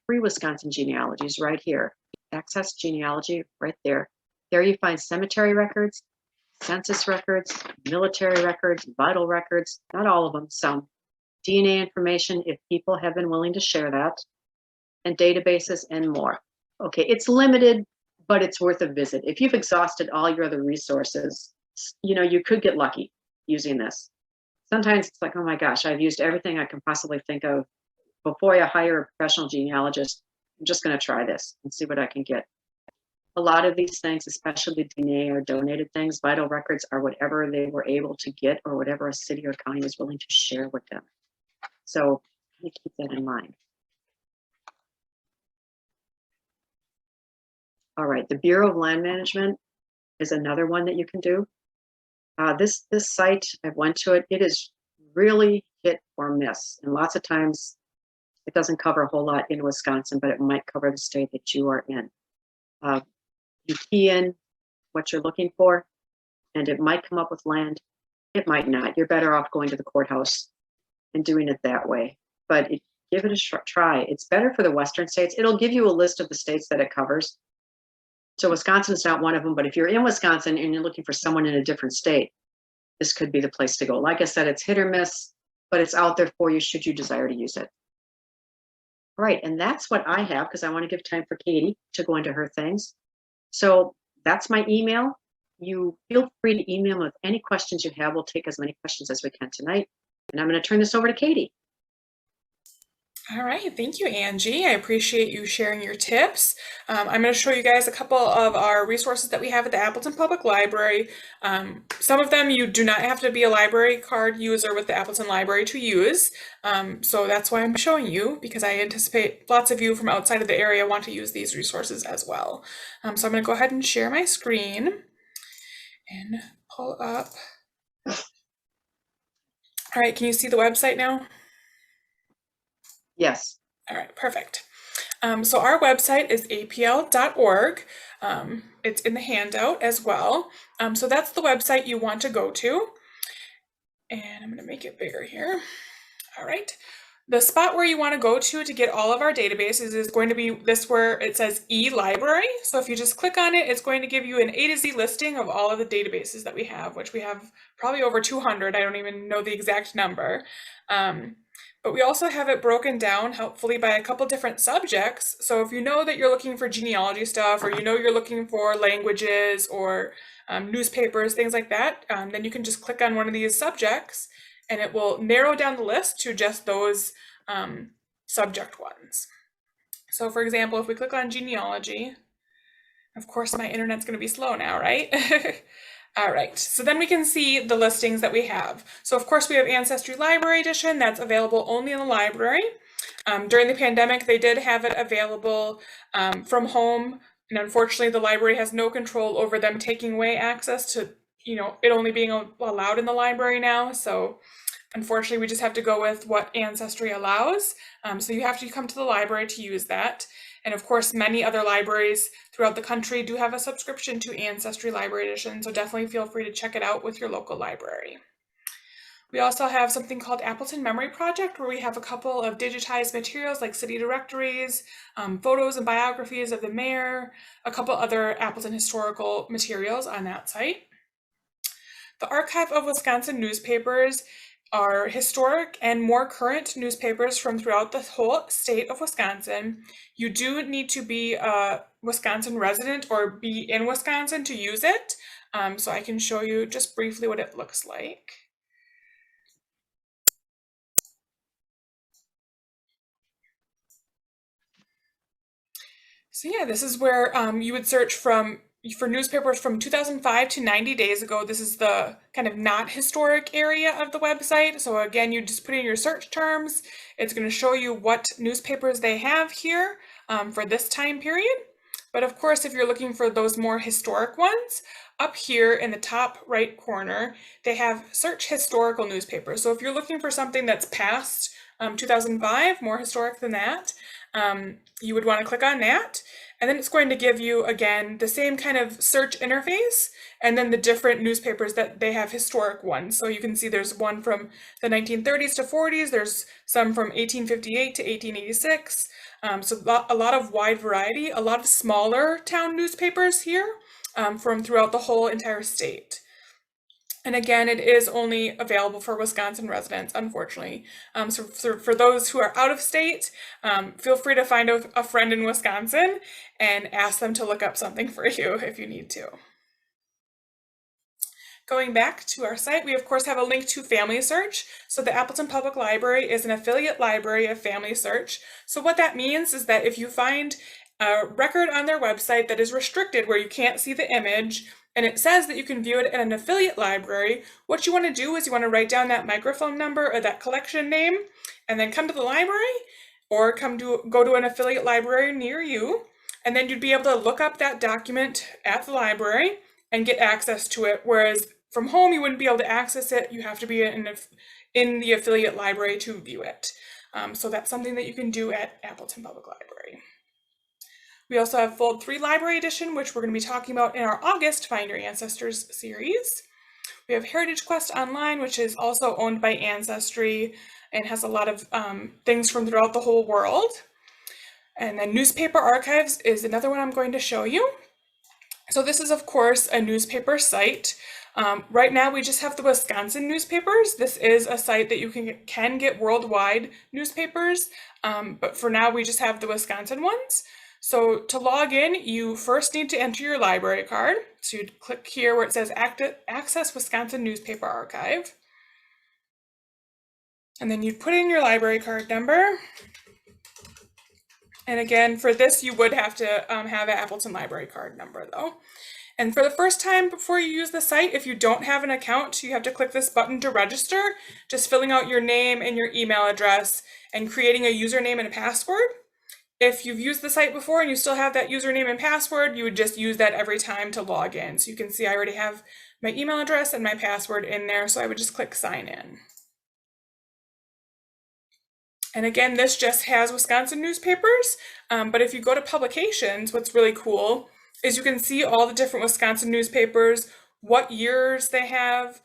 right here. Access genealogy right there. There you find cemetery records, census records, military records, vital records, not all of them, some. DNA information if people have been willing to share that, and databases and more. Okay, it's limited, but it's worth a visit. If you've exhausted all your other resources, you know, you could get lucky using this. Sometimes it's like, oh my gosh, I've used everything I can possibly think of. Before I hire a professional genealogist, I'm just going to try this and see what I can get. A lot of these things, especially DNA or donated things, vital records are whatever they were able to get or whatever a city or county was willing to share with them. So keep that in mind. All right, the Bureau of Land Management is another one that you can do. This site, I went to it, it is really hit or miss. And lots of times it doesn't cover a whole lot in Wisconsin, but it might cover the state that you are in. You key in what you're looking for, and it might come up with land. It might not. You're better off going to the courthouse and doing it that way. But give it a try. It's better for the Western states. It'll give you a list of the states that it covers. So Wisconsin is not one of them, but if you're in Wisconsin and you're looking for someone in a different state, this could be the place to go. Like I said, it's hit or miss, but it's out there for you should you desire to use it. All right, and that's what I have because I want to give time for Katie to go into her things. So that's my email. You feel free to email me with any questions you have. We'll take as many questions as we can tonight. And I'm going to turn this over to Katie. All right, thank you, Angie. I appreciate you sharing your tips. I'm going to show you guys a couple of our resources that we have at the Appleton Public Library. Some of them you do not have to be a library card user with the Appleton Library to use. So that's why I'm showing you, because I anticipate lots of you from outside of the area want to use these resources as well. So I'm going to go ahead and share my screen and pull up. All right, can you see the website now? Yes. All right, perfect. So our website is apl.org. It's in the handout as well. So that's the website you want to go to. And I'm going to make it bigger here. All right. The spot where you want to go to get all of our databases is going to be this where it says e-library. So if you just click on it, it's going to give you an A to Z listing of all of the databases that we have, which we have probably over 200. I don't even know the exact number. But we also have it broken down helpfully by a couple different subjects. So if you know that you're looking for genealogy stuff, or you know you're looking for languages or newspapers, things like that, then you can just click on one of these subjects and it will narrow down the list to just those subject ones. So for example, if we click on genealogy, of course my internet's going to be slow now, right? All right, so then we can see the listings that we have. So of course we have Ancestry Library Edition that's available only in the library. During the pandemic, they did have it available from home And unfortunately, the library has no control over them taking away access to, it only being allowed in the library now. So unfortunately, we just have to go with what Ancestry allows. So you have to come to the library to use that. And of course, many other libraries throughout the country do have a subscription to Ancestry Library Edition, so definitely feel free to check it out with your local library. We also have something called Appleton Memory Project, where we have a couple of digitized materials like city directories, photos and biographies of the mayor, a couple other Appleton historical materials on that site. The Archive of Wisconsin Newspapers are historic and more current newspapers from throughout the whole state of Wisconsin. You do need to be a Wisconsin resident or be in Wisconsin to use it. So I can show you just briefly what it looks like. So yeah, this is where you would search for newspapers from 2005 to 90 days ago. This is the kind of not historic area of the website. So again, you just put in your search terms. It's going to show you what newspapers they have here for this time period. But of course, if you're looking for those more historic ones, up here in the top right corner, they have search historical newspapers. So if you're looking for something that's past 2005, more historic than that, you would want to click on that. And then it's going to give you, again, the same kind of search interface, and then the different newspapers that they have historic ones. So you can see there's one from the 1930s to 40s, there's some from 1858 to 1886. So a lot of wide variety, a lot of smaller town newspapers here from throughout the whole entire state. And again, it is only available for Wisconsin residents, unfortunately. So for those who are out of state, feel free to find a friend in Wisconsin and ask them to look up something for you if you need to. Going back to our site, we of course have a link to Family Search. So the Appleton Public Library is an affiliate library of Family Search. So what that means is that if you find a record on their website that is restricted where you can't see the image, and it says that you can view it in an affiliate library, what you want to do is you want to write down that microphone number or that collection name, and then come to the library or go to an affiliate library near you, and then you'd be able to look up that document at the library and get access to it, whereas from home you wouldn't be able to access it. You have to be in the affiliate library to view it. So that's something that you can do at Appleton Public Library. We also have Fold 3 Library Edition, which we're going to be talking about in our August Find Your Ancestors series. We have Heritage Quest Online, which is also owned by Ancestry and has a lot of things from throughout the whole world. And then Newspaper Archives is another one I'm going to show you. So this is, of course, a newspaper site. Right now, we just have the Wisconsin newspapers. This is a site that you can get worldwide newspapers, but for now, we just have the Wisconsin ones. So to log in, you first need to enter your library card. So you'd click here where it says Access Wisconsin Newspaper Archive. And then you'd put in your library card number. And again, for this, you would have to have an Appleton library card number though. And for the first time before you use the site, if you don't have an account, you have to click this button to register, just filling out your name and your email address and creating a username and a password. If you've used the site before and you still have that username and password, you would just use that every time to log in. So you can see I already have my email address and my password in there, so I would just click sign in. And again, this just has Wisconsin newspapers, but if you go to publications, what's really cool is you can see all the different Wisconsin newspapers, what years they have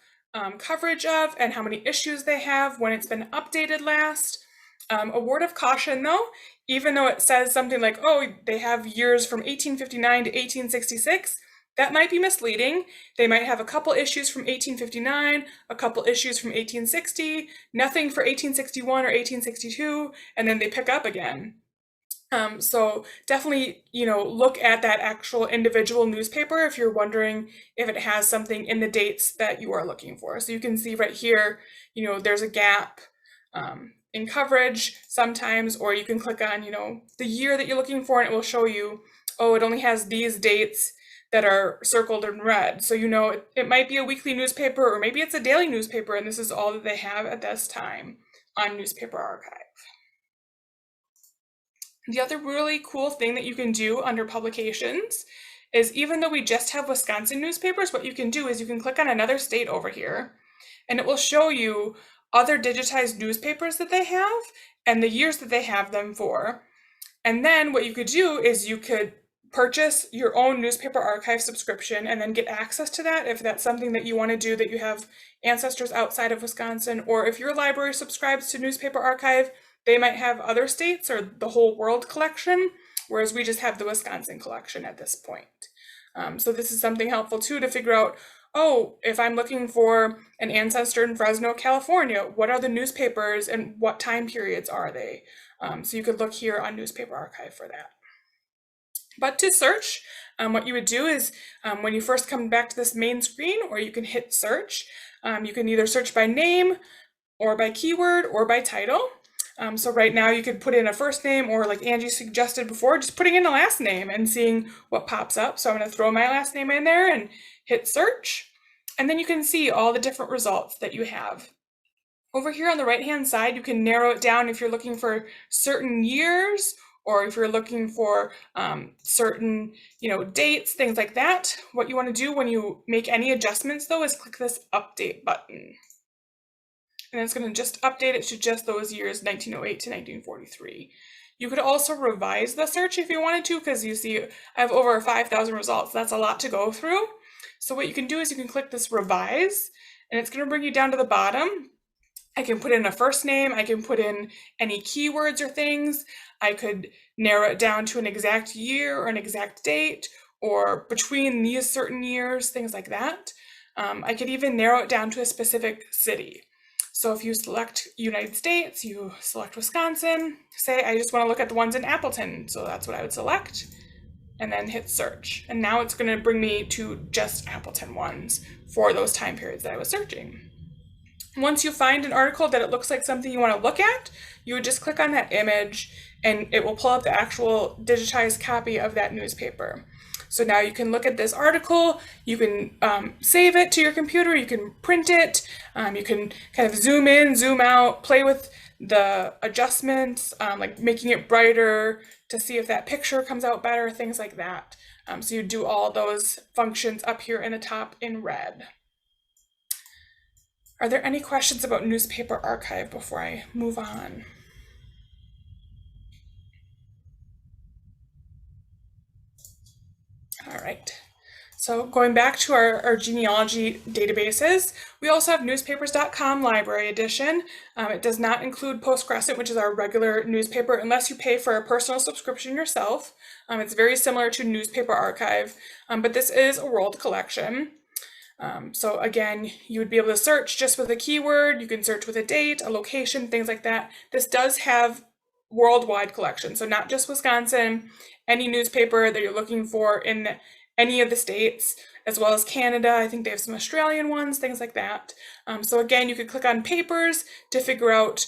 coverage of, and how many issues they have, when it's been updated last. A word of caution though, even though it says something like, oh, they have years from 1859 to 1866, that might be misleading. They might have a couple issues from 1859, a couple issues from 1860, nothing for 1861 or 1862, and then they pick up again. So definitely, look at that actual individual newspaper if you're wondering if it has something in the dates that you are looking for. So you can see right here, there's a gap in coverage sometimes, or you can click on, the year that you're looking for and it will show you, oh, it only has these dates that are circled in red. So it might be a weekly newspaper or maybe it's a daily newspaper and this is all that they have at this time on Newspaper Archive. The other really cool thing that you can do under publications is, even though we just have Wisconsin newspapers, what you can do is you can click on another state over here, and it will show you other digitized newspapers that they have and the years that they have them for. And then what you could do is you could purchase your own newspaper archive subscription and then get access to that if that's something that you want to do, that you have ancestors outside of Wisconsin, or if your library subscribes to newspaper archive, they might have other states or the whole world collection, whereas we just have the Wisconsin collection at this point. So this is something helpful too, to figure out, oh, if I'm looking for an ancestor in Fresno, California, what are the newspapers and what time periods are they? So you could look here on Newspaper Archive for that. But to search, what you would do is when you first come back to this main screen, or you can hit search, you can either search by name or by keyword or by title. So right now you could put in a first name, or like Angie suggested before, just putting in a last name and seeing what pops up. So I'm going to throw my last name in there and hit search. And then you can see all the different results that you have. Over here on the right-hand side, you can narrow it down if you're looking for certain years, or if you're looking for certain, dates, things like that. What you want to do when you make any adjustments, though, is click this update button. And it's going to just update it to just those years, 1908 to 1943. You could also revise the search if you wanted to, because you see I have over 5,000 results. That's a lot to go through. So what you can do is you can click this revise, and it's going to bring you down to the bottom. I can put in a first name, I can put in any keywords or things, I could narrow it down to an exact year or an exact date, or between these certain years, things like that. I could even narrow it down to a specific city. So if you select United States, you select Wisconsin, say I just want to look at the ones in Appleton, so that's what I would select, and then hit search. And now it's going to bring me to just Appleton ones for those time periods that I was searching. Once you find an article that it looks like something you want to look at, you would just click on that image and it will pull up the actual digitized copy of that newspaper. So now you can look at this article, you can save it to your computer, you can print it, you can kind of zoom in, zoom out, play with the adjustments, like making it brighter to see if that picture comes out better, things like that. So you do all those functions up here in the top in red. Are there any questions about Newspaper Archive before I move on? All right. So going back to our genealogy databases, we also have newspapers.com Library Edition. It does not include Post Crescent, which is our regular newspaper, unless you pay for a personal subscription yourself. It's very similar to Newspaper Archive, but this is a world collection. So again, you would be able to search just with a keyword, you can search with a date, a location, things like that. This does have worldwide collection, so not just Wisconsin, any newspaper that you're looking for in any of the states, as well as Canada. I think they have some Australian ones, things like that. So again, you could click on papers to figure out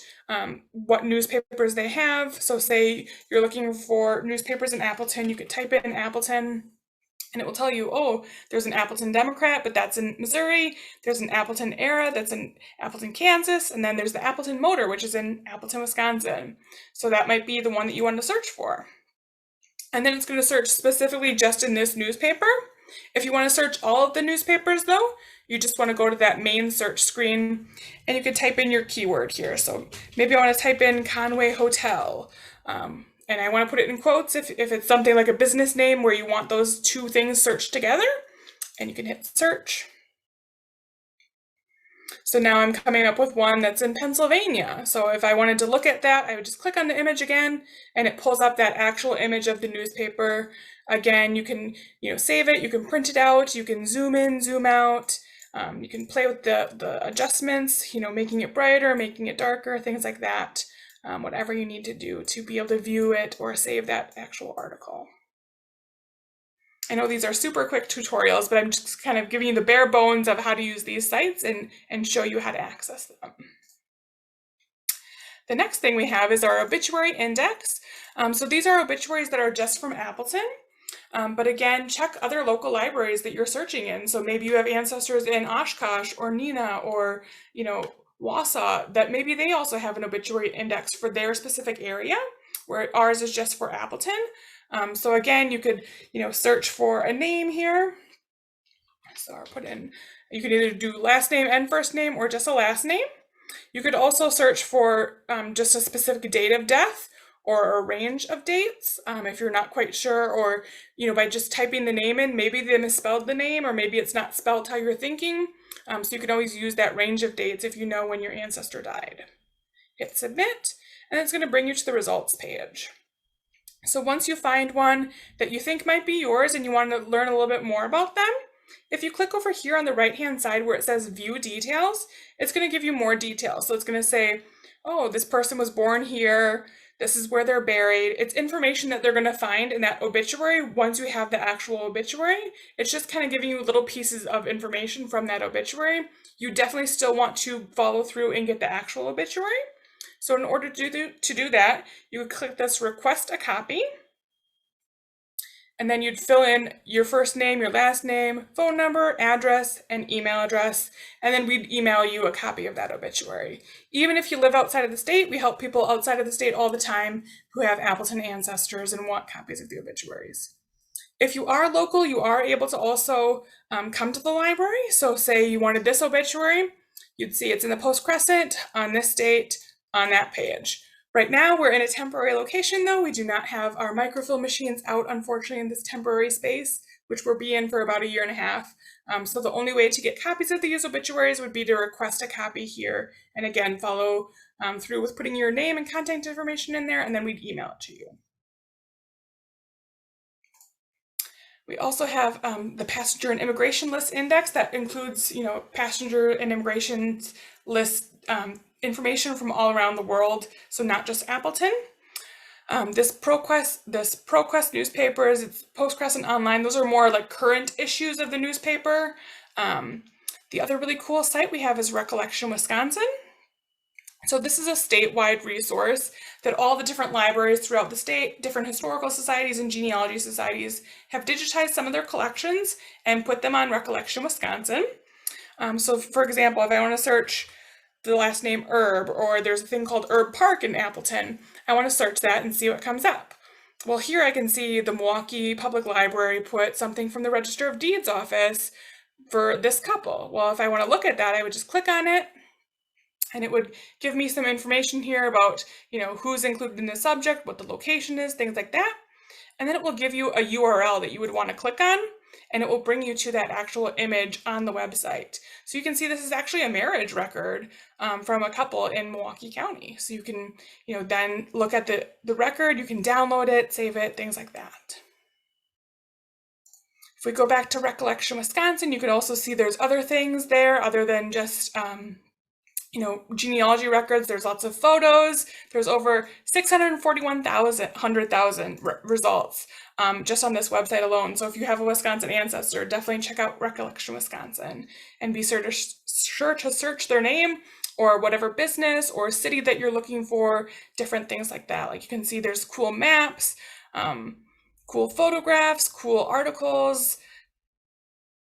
what newspapers they have. So say you're looking for newspapers in Appleton, you could type in Appleton, and it will tell you, oh, there's an Appleton Democrat, but that's in Missouri. There's an Appleton Era, that's in Appleton, Kansas. And then there's the Appleton Motor, which is in Appleton, Wisconsin. So that might be the one that you want to search for. And then it's going to search specifically just in this newspaper. If you want to search all of the newspapers, though, you just want to go to that main search screen, and you could type in your keyword here. So maybe I want to type in Conway Hotel. And I want to put it in quotes if it's something like a business name where you want those two things searched together, and you can hit search. So now I'm coming up with one that's in Pennsylvania. So if I wanted to look at that, I would just click on the image again, and it pulls up that actual image of the newspaper. Again, you can save it, you can print it out, you can zoom in, zoom out, you can play with the adjustments, making it brighter, making it darker, things like that. Whatever you need to do to be able to view it or save that actual article. I know these are super quick tutorials, but I'm just kind of giving you the bare bones of how to use these sites and show you how to access them. The next thing we have is our obituary index. So these are obituaries that are just from Appleton. But again, check other local libraries that you're searching in. So maybe you have ancestors in Oshkosh or Neenah or, Wausau, that maybe they also have an obituary index for their specific area, where ours is just for Appleton. So again, you could, search for a name here. So I'll put in, you could either do last name and first name or just a last name. You could also search for just a specific date of death or a range of dates if you're not quite sure, or by just typing the name in, maybe they misspelled the name or maybe it's not spelled how you're thinking. So you can always use that range of dates if you know when your ancestor died. Hit submit, and it's going to bring you to the results page. So once you find one that you think might be yours and you want to learn a little bit more about them, if you click over here on the right-hand side where it says View Details, it's going to give you more details. So it's going to say, oh, this person was born here, this is where they're buried. It's information that they're going to find in that obituary once you have the actual obituary. It's just kind of giving you little pieces of information from that obituary. You definitely still want to follow through and get the actual obituary. So in order to do that, you would click this Request a Copy. And then you'd fill in your first name, your last name, phone number, address, and email address, and then we'd email you a copy of that obituary. Even if you live outside of the state, we help people outside of the state all the time who have Appleton ancestors and want copies of the obituaries. If you are local, you are able to also come to the library. So say you wanted this obituary, you'd see it's in the Post Crescent on this date on that page. Right now, we're in a temporary location, though. We do not have our microfilm machines out, unfortunately, in this temporary space, which we'll be in for about 1.5 years. So the only way to get copies of these obituaries would be to request a copy here. And again, follow through with putting your name and contact information in there, and then we'd email it to you. We also have the Passenger and Immigration List Index that includes, passenger and immigration list information from all around the world, so not just Appleton. This ProQuest newspapers, it's Post Crescent Online, those are more like current issues of the newspaper. The other really cool site we have is Recollection Wisconsin. So this is a statewide resource that all the different libraries throughout the state, different historical societies and genealogy societies have digitized some of their collections and put them on Recollection Wisconsin. So for example, if I want to search the last name Herb, or there's a thing called Herb Park in Appleton, I want to search that and see what comes up. Well, here I can see the Milwaukee Public Library put something from the Register of Deeds office for this couple. Well, if I want to look at that, I would just click on it, and it would give me some information here about, who's included in the subject, what the location is, things like that. And then it will give you a URL that you would want to click on, and it will bring you to that actual image on the website. So you can see this is actually a marriage record from a couple in Milwaukee County. So you can, then look at the record, you can download it, save it, things like that. If we go back to Recollection Wisconsin, you can also see there's other things there other than just genealogy records. There's lots of photos. There's over 641,000 results just on this website alone. So if you have a Wisconsin ancestor, definitely check out Recollection Wisconsin and be sure to search their name or whatever business or city that you're looking for, different things like that. Like you can see there's cool maps, cool photographs, cool articles,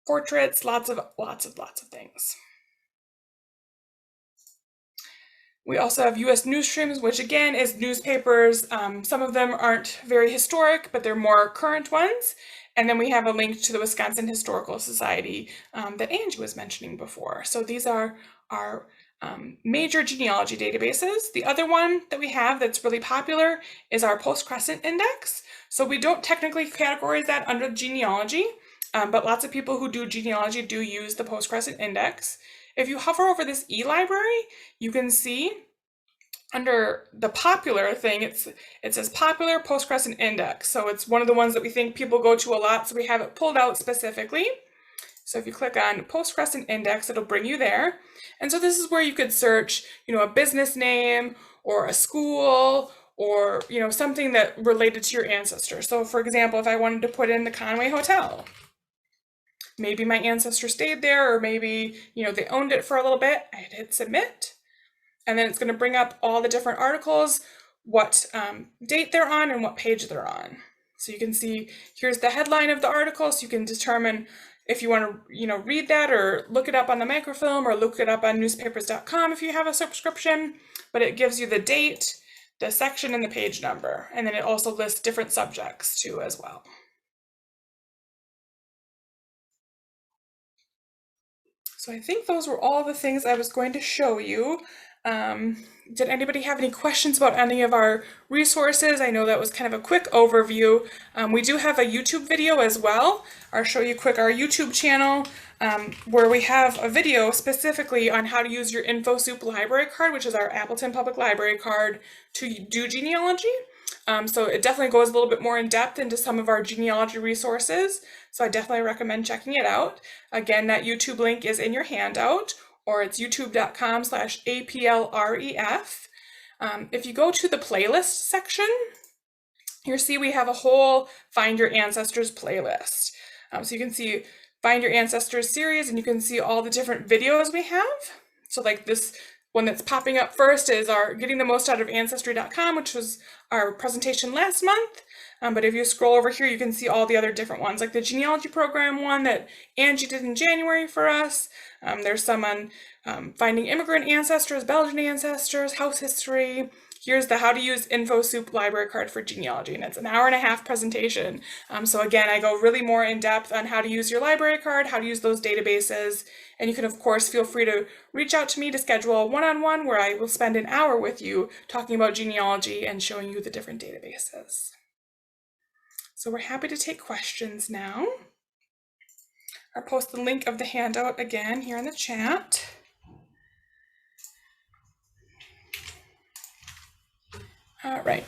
portraits, lots of things. We also have U.S. news streams, which again is newspapers. Some of them aren't very historic, but they're more current ones. And then we have a link to the Wisconsin Historical Society that Angie was mentioning before. So these are our major genealogy databases. The other one that we have that's really popular is our Post Crescent Index. So we don't technically categorize that under genealogy, but lots of people who do genealogy do use the Post Crescent Index. If you hover over this e-library, you can see under the popular thing, it says Popular Post Crescent Index. So it's one of the ones that we think people go to a lot, so we have it pulled out specifically. So if you click on Post Crescent Index, it'll bring you there. And so this is where you could search, a business name or a school or, something that related to your ancestor. So for example, if I wanted to put in the Conway Hotel, maybe my ancestor stayed there, or maybe, they owned it for a little bit. I'd hit submit. And then it's going to bring up all the different articles, what date they're on and what page they're on. So you can see here's the headline of the article. So you can determine if you want to, read that or look it up on the microfilm or look it up on newspapers.com if you have a subscription. But it gives you the date, the section and the page number. And then it also lists different subjects too as well. So I think those were all the things I was going to show you. Did anybody have any questions about any of our resources? I know that was kind of a quick overview. We do have a YouTube video as well. I'll show you quick our YouTube channel where we have a video specifically on how to use your InfoSoup library card, which is our Appleton Public Library card, to do genealogy. So it definitely goes a little bit more in depth into some of our genealogy resources. So I definitely recommend checking it out. Again, that YouTube link is in your handout, or it's youtube.com/APLREF. If you go to the playlist section, you'll see we have a whole Find Your Ancestors playlist. So you can see Find Your Ancestors series, and you can see all the different videos we have. So like this one that's popping up first is our Getting the Most Out of Ancestry.com, which was our presentation last month. But if you scroll over here, you can see all the other different ones, like the genealogy program one that Angie did in January for us. There's some on finding immigrant ancestors, Belgian ancestors, house history. Here's the How to Use InfoSoup library card for genealogy, and it's an 1.5-hour presentation. So again, I go really more in depth on how to use your library card, how to use those databases, and you can of course feel free to reach out to me to schedule a one-on-one where I will spend an hour with you talking about genealogy and showing you the different databases. So we're happy to take questions now. I'll post the link of the handout again here in the chat. All right.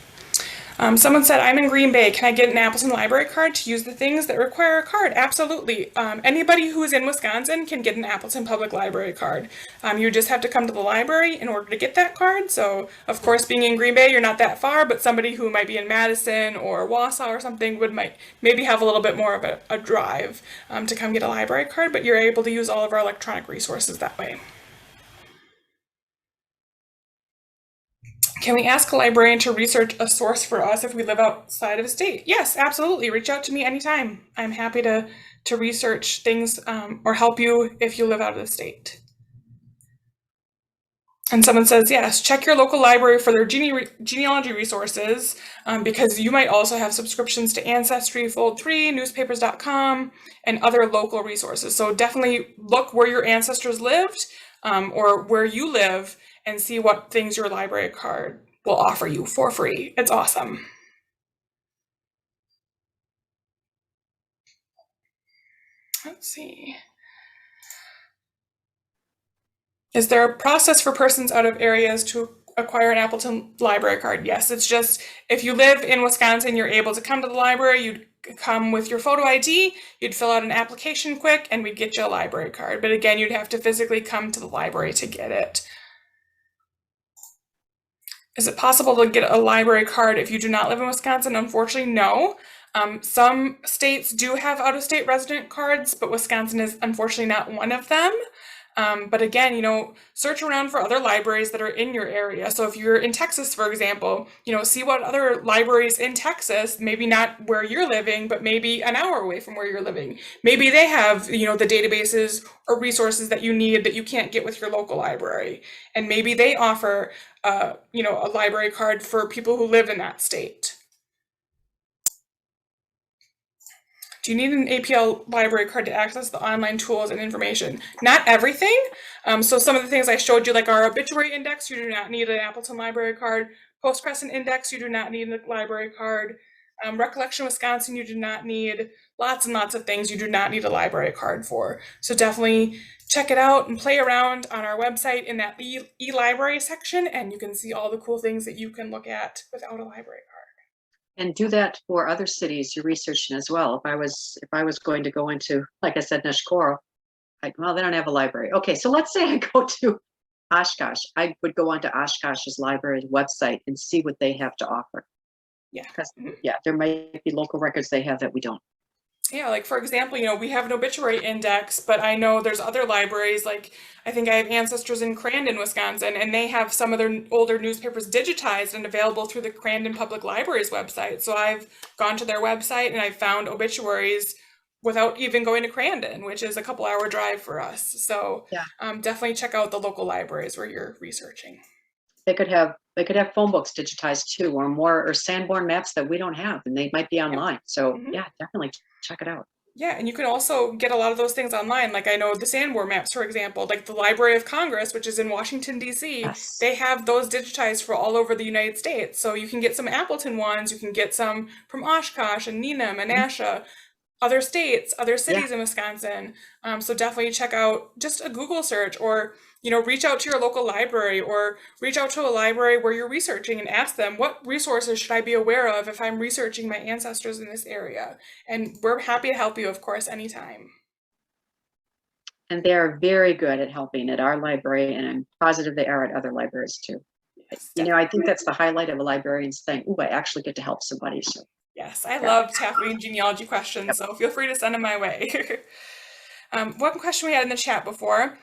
Someone said, I'm in Green Bay. Can I get an Appleton library card to use the things that require a card? Absolutely. Anybody who is in Wisconsin can get an Appleton Public Library card. You just have to come to the library in order to get that card. So, of course, being in Green Bay, you're not that far, but somebody who might be in Madison or Wausau or something might maybe have a little bit more of a drive to come get a library card, but you're able to use all of our electronic resources that way. Can we ask a librarian to research a source for us if we live outside of the state? Yes, absolutely. Reach out to me anytime. I'm happy to research things or help you if you live out of the state. And someone says, yes, check your local library for their genealogy resources because you might also have subscriptions to Ancestry, Fold3, newspapers.com, and other local resources. So definitely look where your ancestors lived or where you live and see what things your library card will offer you for free. It's awesome. Let's see. Is there a process for persons out of areas to acquire an Appleton library card? Yes, it's just if you live in Wisconsin, you're able to come to the library, you'd come with your photo ID, you'd fill out an application quick, and we'd get you a library card. But again, you'd have to physically come to the library to get it. Is it possible to get a library card if you do not live in Wisconsin? Unfortunately, no. Some states do have out-of-state resident cards, but Wisconsin is unfortunately not one of them. But again, search around for other libraries that are in your area. So if you're in Texas, for example, see what other libraries in Texas, maybe not where you're living, but maybe an hour away from where you're living. Maybe they have, the databases or resources that you need that you can't get with your local library. And maybe they offer, a library card for people who live in that state. Do you need an APL library card to access the online tools and information? Not everything. So some of the things I showed you, like our obituary index, you do not need an Appleton library card. Post-Crescent index, you do not need a library card. Recollection Wisconsin, you do not need. Lots and lots of things you do not need a library card for. So definitely check it out and play around on our website in that e-library section, and you can see all the cool things that you can look at without a library card. And do that for other cities you're researching as well. If I was going to go into, like I said, Neshkoro, well, they don't have a library. Okay, so let's say I go to Oshkosh. I would go onto Oshkosh's library's website and see what they have to offer. Yeah. Because there might be local records they have that we don't. Yeah, like for example, we have an obituary index, but I know there's other libraries, like I think I have ancestors in Crandon, Wisconsin, and they have some of their older newspapers digitized and available through the Crandon Public Library's website. So I've gone to their website and I found obituaries without even going to Crandon, which is a couple-hour drive for us. So definitely check out the local libraries where you're researching. They could have They could have phone books digitized too, or Sanborn maps that we don't have, and they might be online. So yeah, definitely check it out. Yeah, and you can also get a lot of those things online. Like I know the Sanborn maps, for example, like the Library of Congress, which is in Washington, D.C., Yes. they have those digitized for all over the United States. So you can get some Appleton ones, you can get some from Oshkosh and Neenah, Menasha, other states, other cities in Wisconsin. So definitely check out just a Google search, or reach out to your local library, or reach out to a library where you're researching and ask them, what resources should I be aware of if I'm researching my ancestors in this area? And we're happy to help you, of course, anytime. And they are very good at helping at our library, and I'm positive they are at other libraries too. Yes, I think that's the highlight of a librarian's thing. Oh, I actually get to help somebody. So yes, I love tackling genealogy questions, so feel free to send them my way. One question we had in the chat before,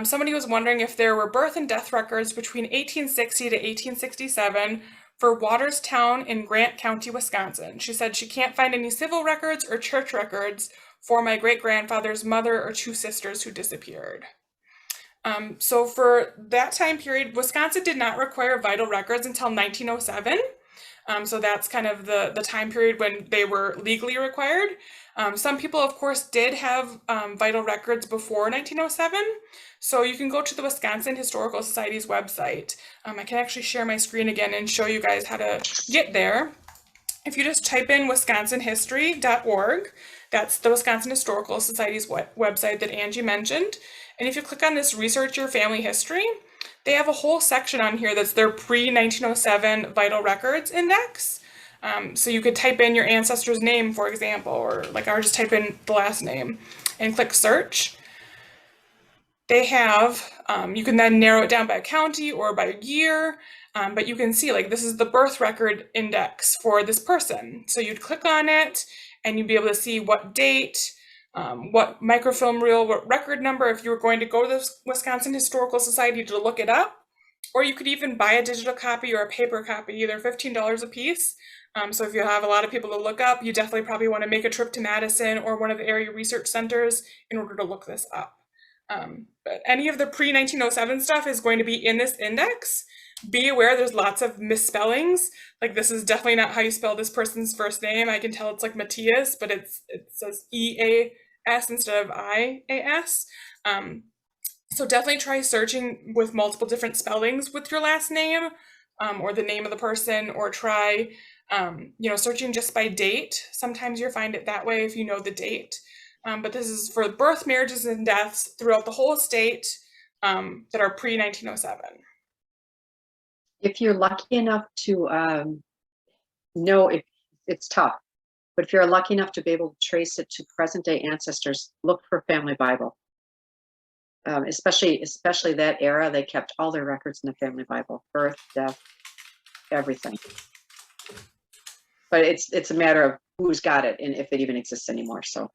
somebody was wondering if there were birth and death records between 1860 to 1867 for Waterstown in Grant County, Wisconsin. She said she can't find any civil records or church records for my great-grandfather's mother or two sisters who disappeared. So for that time period, Wisconsin did not require vital records until 1907. So that's kind of the time period when they were legally required. Some people, of course, did have vital records before 1907. So you can go to the Wisconsin Historical Society's website. I can actually share my screen again and show you guys how to get there. If you just type in wisconsinhistory.org, that's the Wisconsin Historical Society's website that Angie mentioned. And if you click on this Research Your Family History, they have a whole section on here that's their pre-1907 vital records index. So you could type in your ancestor's name, for example, or like ours, just type in the last name and click search. They have, you can then narrow it down by county or by year, but you can see like this is the birth record index for this person. So you'd click on it and you'd be able to see what date, what microfilm reel, what record number, if you were going to go to the Wisconsin Historical Society to look it up, or you could even buy a digital copy or a paper copy, they're $15 a piece. So if you have a lot of people to look up, you definitely probably want to make a trip to Madison or one of the area research centers in order to look this up. But any of the pre-1907 stuff is going to be in this index. Be aware there's lots of misspellings. Like this is definitely not how you spell this person's first name. I can tell it's like Matthias, but it says E-A-S instead of I-A-S. So definitely try searching with multiple different spellings with your last name, or the name of the person, or try searching just by date. Sometimes you'll find it that way if you know the date. But this is for birth, marriages, and deaths throughout the whole state that are pre-1907. if you're lucky enough to know, if it's tough, but if you're lucky enough to be able to trace it to present day ancestors, look for Family Bible. Especially that era, they kept all their records in the Family Bible, birth, death, everything. But it's a matter of who's got it and if it even exists anymore. So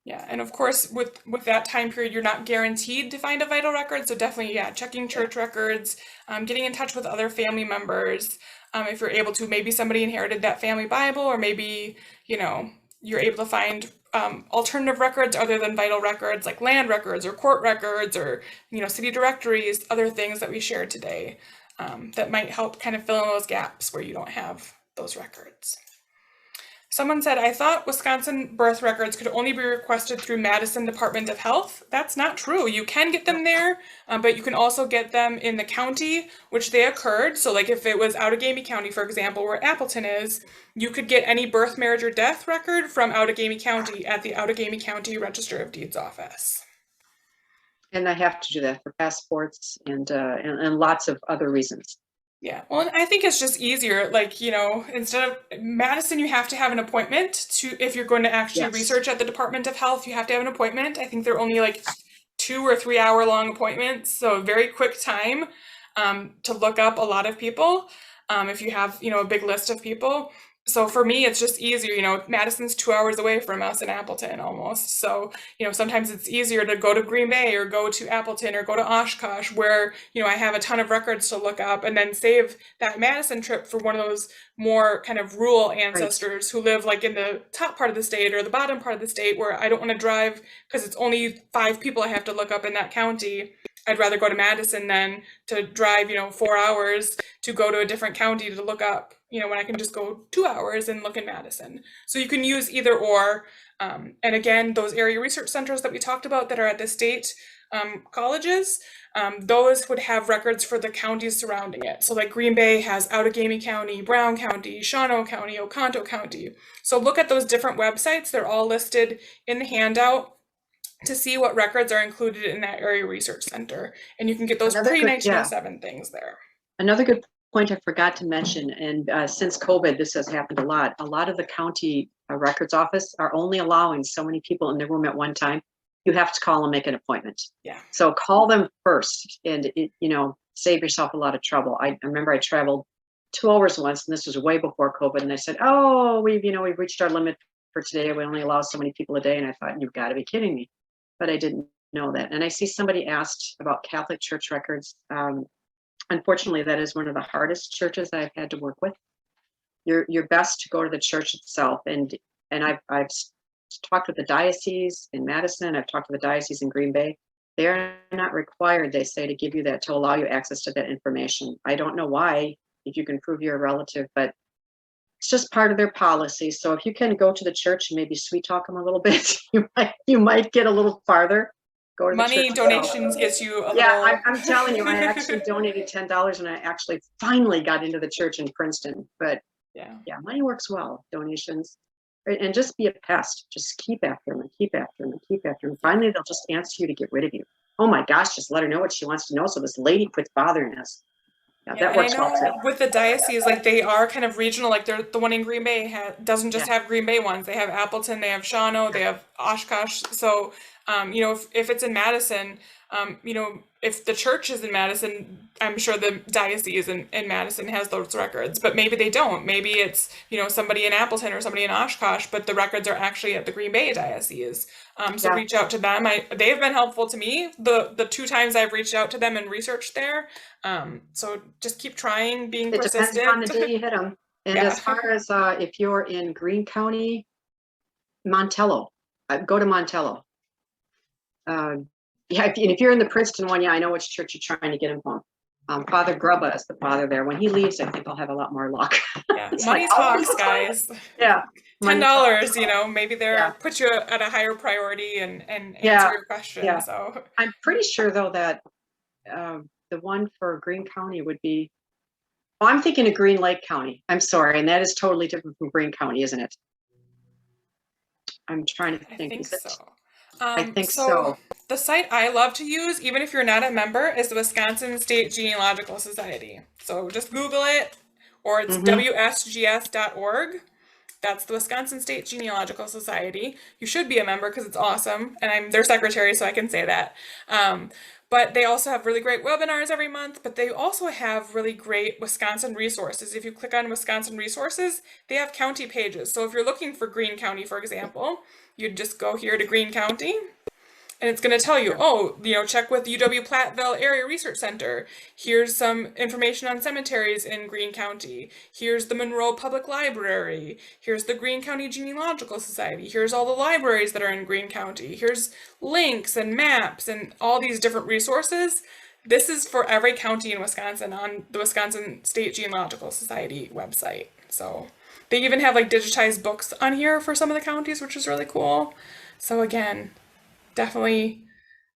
yeah, and of course with that time period, you're not guaranteed to find a vital record. So definitely, checking church records, getting in touch with other family members. If you're able to, maybe somebody inherited that family Bible, or maybe, you're able to find alternative records other than vital records, like land records or court records or, city directories, other things that we shared today that might help kind of fill in those gaps where you don't have those records. Someone said, I thought Wisconsin birth records could only be requested through Madison Department of Health. That's not true. You can get them there, but you can also get them in the county, which they occurred. So like if it was Outagamie County, for example, where Appleton is, you could get any birth, marriage, or death record from Outagamie County at the Outagamie County Register of Deeds office. and I have to do that for passports and lots of other reasons. Yeah, well, I think it's just easier, like, instead of Madison, you have to have an appointment if you're going to actually research at the Department of Health, you have to have an appointment. I think they're only like 2 or 3 hour long appointments, so very quick time to look up a lot of people if you have, a big list of people. So for me, it's just easier, Madison's 2 hours away from us in Appleton almost. So, sometimes it's easier to go to Green Bay or go to Appleton or go to Oshkosh where, I have a ton of records to look up, and then save that Madison trip for one of those more kind of rural ancestors who live like in the top part of the state or the bottom part of the state where I don't want to drive because it's only 5 people I have to look up in that county. I'd rather go to Madison than to drive, 4 hours to go to a different county to look up, when I can just go 2 hours and look in Madison. So you can use either or. And again, those area research centers that we talked about that are at the state colleges, those would have records for the counties surrounding it. So like Green Bay has Outagamie County, Brown County, Shawano County, Oconto County. So look at those different websites. They're all listed in the handout to see what records are included in that area research center. And you can get those pre-1907 things there. Another good point I forgot to mention, and since COVID, this has happened a lot of the county records office are only allowing so many people in the room at one time. You have to call and make an appointment. Yeah. So call them first and, save yourself a lot of trouble. I remember I traveled 2 hours once, and this was way before COVID. And I said, oh, we've reached our limit for today. We only allow so many people a day. And I thought, you've got to be kidding me. But I didn't know that. And I see somebody asked about Catholic church records. Unfortunately, that is one of the hardest churches I've had to work with. You're best to go to the church itself. And I've talked with the diocese in Madison. I've talked to the diocese in Green Bay. They are not required, they say, to give you that, to allow you access to that information. I don't know why, if you can prove you're a relative, but it's just part of their policy. So if you can go to the church and maybe sweet talk them a little bit, you might get a little farther. Go to money the church donations gets you a yeah, little... I'm telling you, I actually donated $10 and I actually finally got into the church in Princeton. But yeah, money works well, donations. And just be a pest. Just keep after them and keep after them and keep after them. Finally, they'll just ask you to get rid of you. Oh my gosh, just let her know what she wants to know so this lady quits bothering us. Yeah, that works well too. With the diocese, like they are kind of regional. Like they're the one in Green Bay doesn't just have Green Bay ones. They have Appleton, they have Shawano, they have Oshkosh. So, if it's in Madison, if the church is in Madison, I'm sure the diocese in Madison has those records. But maybe they don't. Maybe it's somebody in Appleton or somebody in Oshkosh, but the records are actually at the Green Bay diocese. So reach out to them. They've been helpful to me the 2 times I've reached out to them and researched there. So just keep trying, being persistent. It depends on the day you hit them. And as far as if you're in Greene County, Montello, go to Montello. If you're in the Princeton one, I know which church you're trying to get him from. Father Grubba is the father there. When he leaves, I think I'll have a lot more luck. Yeah, money talks, guys. Yeah. $10, maybe they're put you at a higher priority and answer your question. Yeah. So I'm pretty sure though that the one for Greene County would be, I'm thinking of Green Lake County. I'm sorry, and that is totally different from Greene County, isn't it? I'm trying to think. I think so. I think so. The site I love to use, even if you're not a member, is the Wisconsin State Genealogical Society. So just Google it, or it's wsgs.org. That's the Wisconsin State Genealogical Society. You should be a member because it's awesome, and I'm their secretary, so I can say that. But they also have really great webinars every month, but they also have really great Wisconsin resources. If you click on Wisconsin resources, they have county pages. So if you're looking for Greene County, for example, you'd just go here to Greene County, and it's going to tell you, check with UW-Platteville Area Research Center. Here's some information on cemeteries in Greene County. Here's the Monroe Public Library. Here's the Greene County Genealogical Society. Here's all the libraries that are in Greene County. Here's links and maps and all these different resources. This is for every county in Wisconsin on the Wisconsin State Genealogical Society website. So they even have digitized books on here for some of the counties, which is really cool. So again, definitely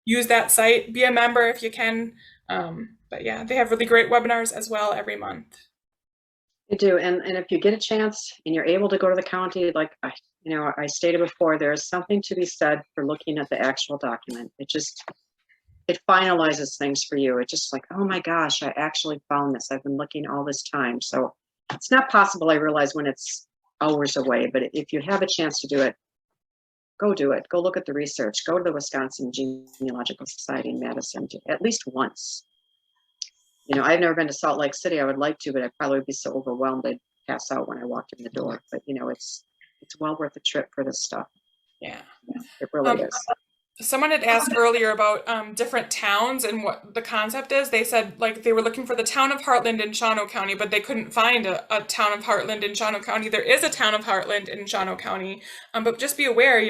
use that site, be a member if you can. But yeah, they have really great webinars as well every month. They do. And if you get a chance and you're able to go to the county, like I stated before, there's something to be said for looking at the actual document. It finalizes things for you. It's just like, oh my gosh, I actually found this. I've been looking all this time. So it's not possible, I realize, when it's hours away, but if you have a chance to do it, go do it. Go look at the research. Go to the Wisconsin Genealogical Society in Madison at least once. I've never been to Salt Lake City. I would like to, but I'd probably be so overwhelmed I'd pass out when I walked in the door. But it's well worth the trip for this stuff. Yeah, it really is. Someone had asked earlier about different towns and what the concept is. They said like they were looking for the town of Heartland in Shawano County, but they couldn't find a town of Heartland in Shawano County. There is a town of Heartland in Shawano County, but just be aware,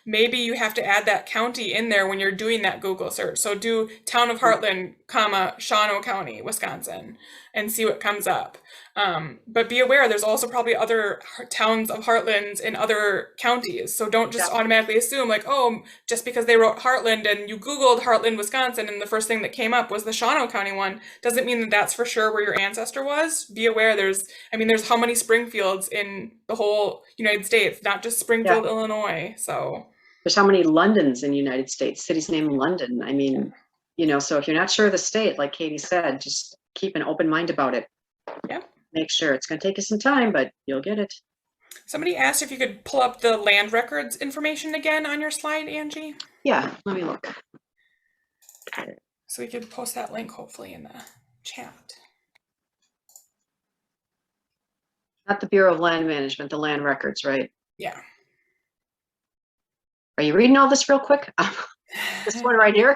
maybe you have to add that county in there when you're doing that Google search. So do town of Heartland, comma, Shawano County, Wisconsin, and see what comes up. But be aware, there's also probably other towns of Heartlands in other counties. So don't just automatically assume like, oh, just because they wrote Heartland and you Googled Heartland, Wisconsin, and the first thing that came up was the Shawano County one, doesn't mean that that's for sure where your ancestor was. Be aware there's how many Springfields in the whole United States, not just Springfield, Illinois. So there's how many Londons in the United States, cities named London. So if you're not sure of the state, like Katie said, just keep an open mind about it. Yeah. Make sure it's going to take you some time, but you'll get it. Somebody asked if you could pull up the land records information again on your slide, Angie. Yeah, let me look. So we could post that link hopefully in the chat. Not the Bureau of Land Management, the land records, right? Yeah. Are you reading all this real quick? This one right here?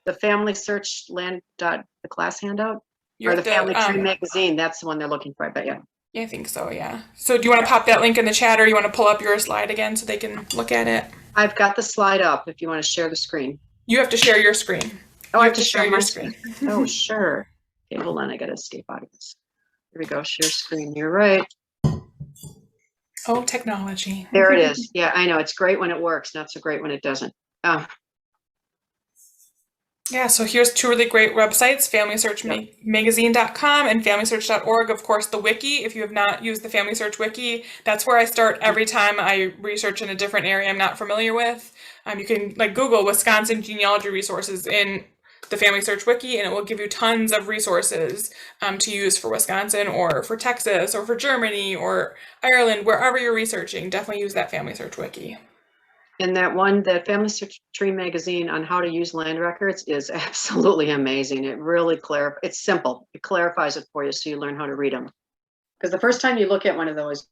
The Family Search Land, the class handout? Or the Family Tree Magazine, that's the one they're looking for, I bet, yeah. Yeah, I think so, yeah. So do you want to pop that link in the chat, or you want to pull up your slide again so they can look at it? I've got the slide up if you want to share the screen. You have to share your screen. Oh, I have to share your screen. Oh, sure. Okay, hold on, I got to escape out of this. Here we go, share screen, you're right. Oh, technology. There it is. Yeah, I know, it's great when it works, not so great when it doesn't. Yeah, so here's two really great websites, FamilySearchMagazine.com and FamilySearch.org. Of course, the wiki, if you have not used the Family Search wiki, that's where I start every time I research in a different area I'm not familiar with. You can Google Wisconsin genealogy resources in the Family Search wiki, and it will give you tons of resources to use for Wisconsin or for Texas or for Germany or Ireland, wherever you're researching. Definitely use that Family Search wiki. And that Family Search Tree Magazine on how to use land records is absolutely amazing. It really it's simple. It clarifies it for you so you learn how to read them. Because the first time you look at one of those,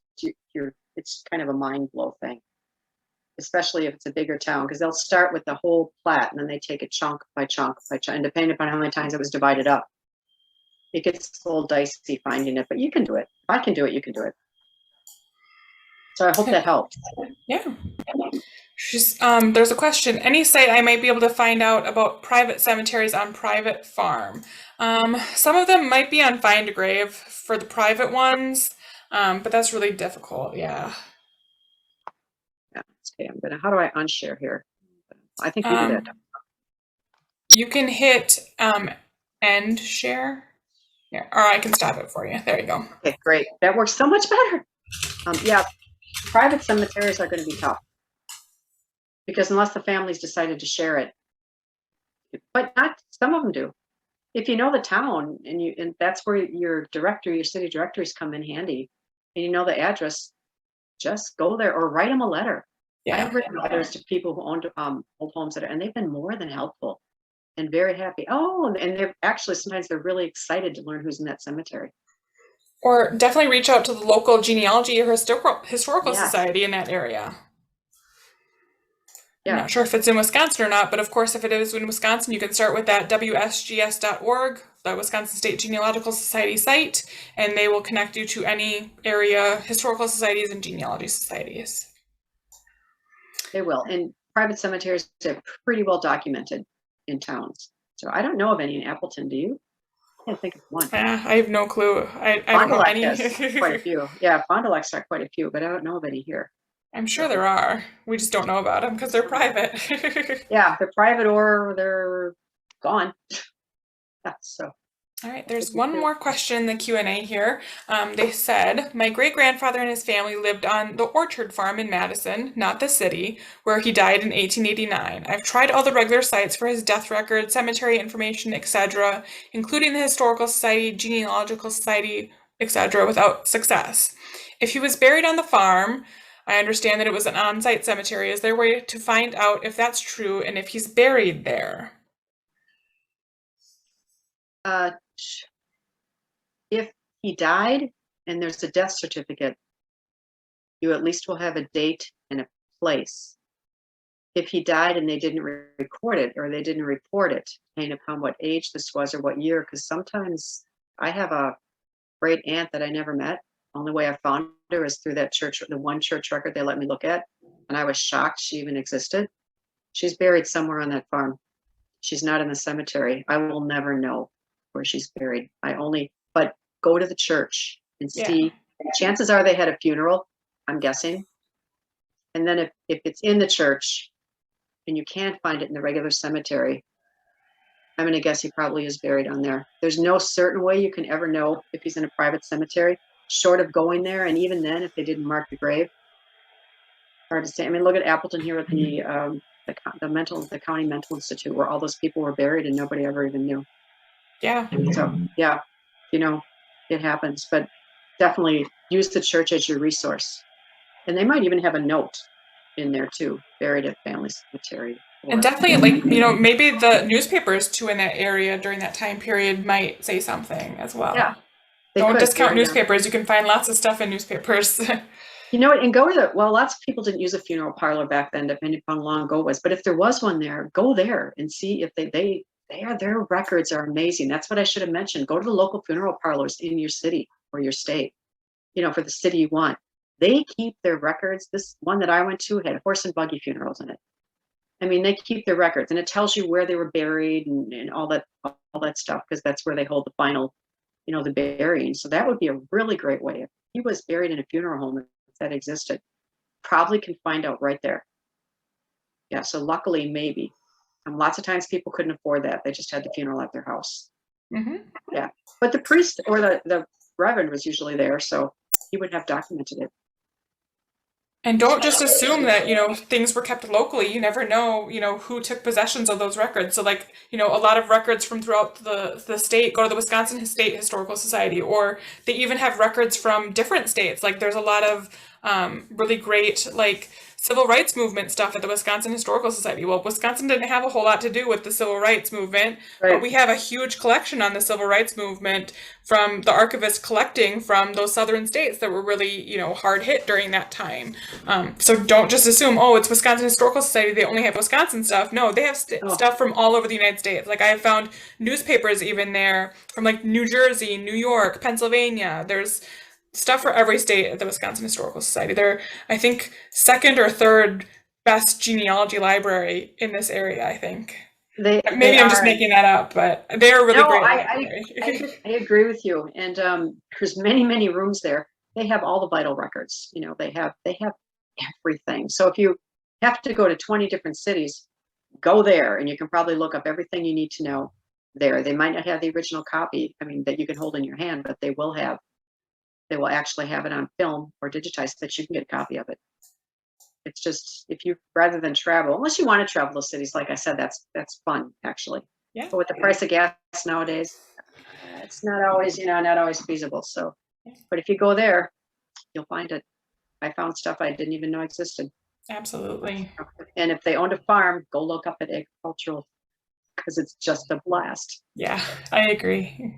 it's kind of a mind blow thing, especially if it's a bigger town, because they'll start with the whole plat and then they take it chunk by chunk by chunk, and depending upon how many times it was divided up. It gets a little dicey finding it, but you can do it. If I can do it, you can do it. So I hope that helps. Yeah. There's a question. Any site I might be able to find out about private cemeteries on private farm? Some of them might be on Find a Grave for the private ones, but that's really difficult. Yeah. Yeah. Okay. How do I unshare here? I think we do that. You can hit end share. Yeah, or I can stop it for you. There you go. Okay, great. That works so much better. Yeah, private cemeteries are going to be tough. Because unless the families decided to share it, but not some of them do. If you know the town and that's where your city directories come in handy, and you know the address, just go there or write them a letter. Yeah. I've written letters to people who owned old homes and they've been more than helpful and very happy. Oh, and they're actually sometimes they're really excited to learn who's in that cemetery. Or definitely reach out to the local genealogy or historical society in that area. Yeah. I'm not sure if it's in Wisconsin or not, but of course, if it is in Wisconsin, you can start with that WSGS.org, the Wisconsin State Genealogical Society site, and they will connect you to any area historical societies and genealogy societies. They will. And private cemeteries are pretty well documented in towns. So I don't know of any in Appleton. Do you? I can't think of one. I have no clue. I don't know any. Has quite a few. Yeah, Fond du Lac's got quite a few, but I don't know of any here. I'm sure there are. We just don't know about them because they're private. Yeah, they're private or they're gone. Yeah, so. All right, there's one more question in the Q&A here. They said, my great-grandfather and his family lived on the Orchard Farm in Madison, not the city, where he died in 1889. I've tried all the regular sites for his death record, cemetery information, etc., including the Historical Society, Genealogical Society, etc., without success. If he was buried on the farm, I understand that it was an on-site cemetery. Is there a way to find out if that's true and if he's buried there? If he died and there's a death certificate, you at least will have a date and a place if he died and they didn't record it or they didn't report it, depending upon what age this was or what year, because sometimes I have a great aunt that I never met. Only way I found her is through that church, the one church record they let me look at. And I was shocked she even existed. She's buried somewhere on that farm. She's not in the cemetery. I will never know where she's buried. But go to the church and see. Chances are they had a funeral, I'm guessing. And then if it's in the church and you can't find it in the regular cemetery, I'm going to guess he probably is buried on there. There's no certain way you can ever know if he's in a private cemetery, short of going there. And even then, if they didn't mark the grave, hard to say. I mean, look at Appleton here at the County Mental Institute, where all those people were buried and nobody ever even knew. Yeah. So yeah, it happens, but definitely use the church as your resource. And they might even have a note in there too, buried at family cemetery. And definitely, like, maybe the newspapers too in that area during that time period might say something as well. Yeah. Don't discount newspapers. You can find lots of stuff in newspapers. And go to lots of people didn't use a funeral parlor back then, depending upon how long ago it was. But if there was one there, go there and see if their records are amazing. That's what I should have mentioned. Go to the local funeral parlors in your city or your state, for the city you want. They keep their records. This one that I went to had horse and buggy funerals in it. I mean, they keep their records, and it tells you where they were buried and all that stuff, because that's where they hold the final, the burying. So that would be a really great way. If he was buried in a funeral home, if that existed, probably can find out right there. Yeah, so luckily, maybe. Lots of times people couldn't afford that. They just had the funeral at their house. Mm-hmm. Yeah, but the priest or the reverend was usually there, so he would have documented it. And don't just assume that, things were kept locally. You never know, who took possessions of those records. So like, a lot of records from throughout the state go to the Wisconsin State Historical Society, or they even have records from different states. Like there's a lot of really great, like, civil rights movement stuff at the Wisconsin Historical Society. Well, Wisconsin didn't have a whole lot to do with the civil rights movement, Right. but we have a huge collection on the civil rights movement from the archivist collecting from those southern states that were really, hard hit during that time. So don't just assume, oh, it's Wisconsin Historical Society, they only have Wisconsin stuff. No, they have stuff from all over the United States. Like I have found newspapers even there from like New Jersey, New York, Pennsylvania. There's stuff for every state at the Wisconsin Historical Society. They're, I think, second or third best genealogy library in this area, I think. Maybe I'm just making that up, but they're really great. I agree with you. And there's many, many rooms there. They have all the vital records. They have everything. So if you have to go to 20 different cities, go there and you can probably look up everything you need to know there. They might not have the original copy, that you can hold in your hand, but they will actually have it on film or digitized so that you can get a copy of it. It's just, if you, rather than travel, unless you want to travel to cities, like I said, that's fun actually. Yeah. But with the price of gas nowadays, it's not always feasible. So, but if you go there, you'll find it. I found stuff I didn't even know existed. Absolutely. And if they owned a farm, go look up at agricultural, because it's just a blast. Yeah, I agree.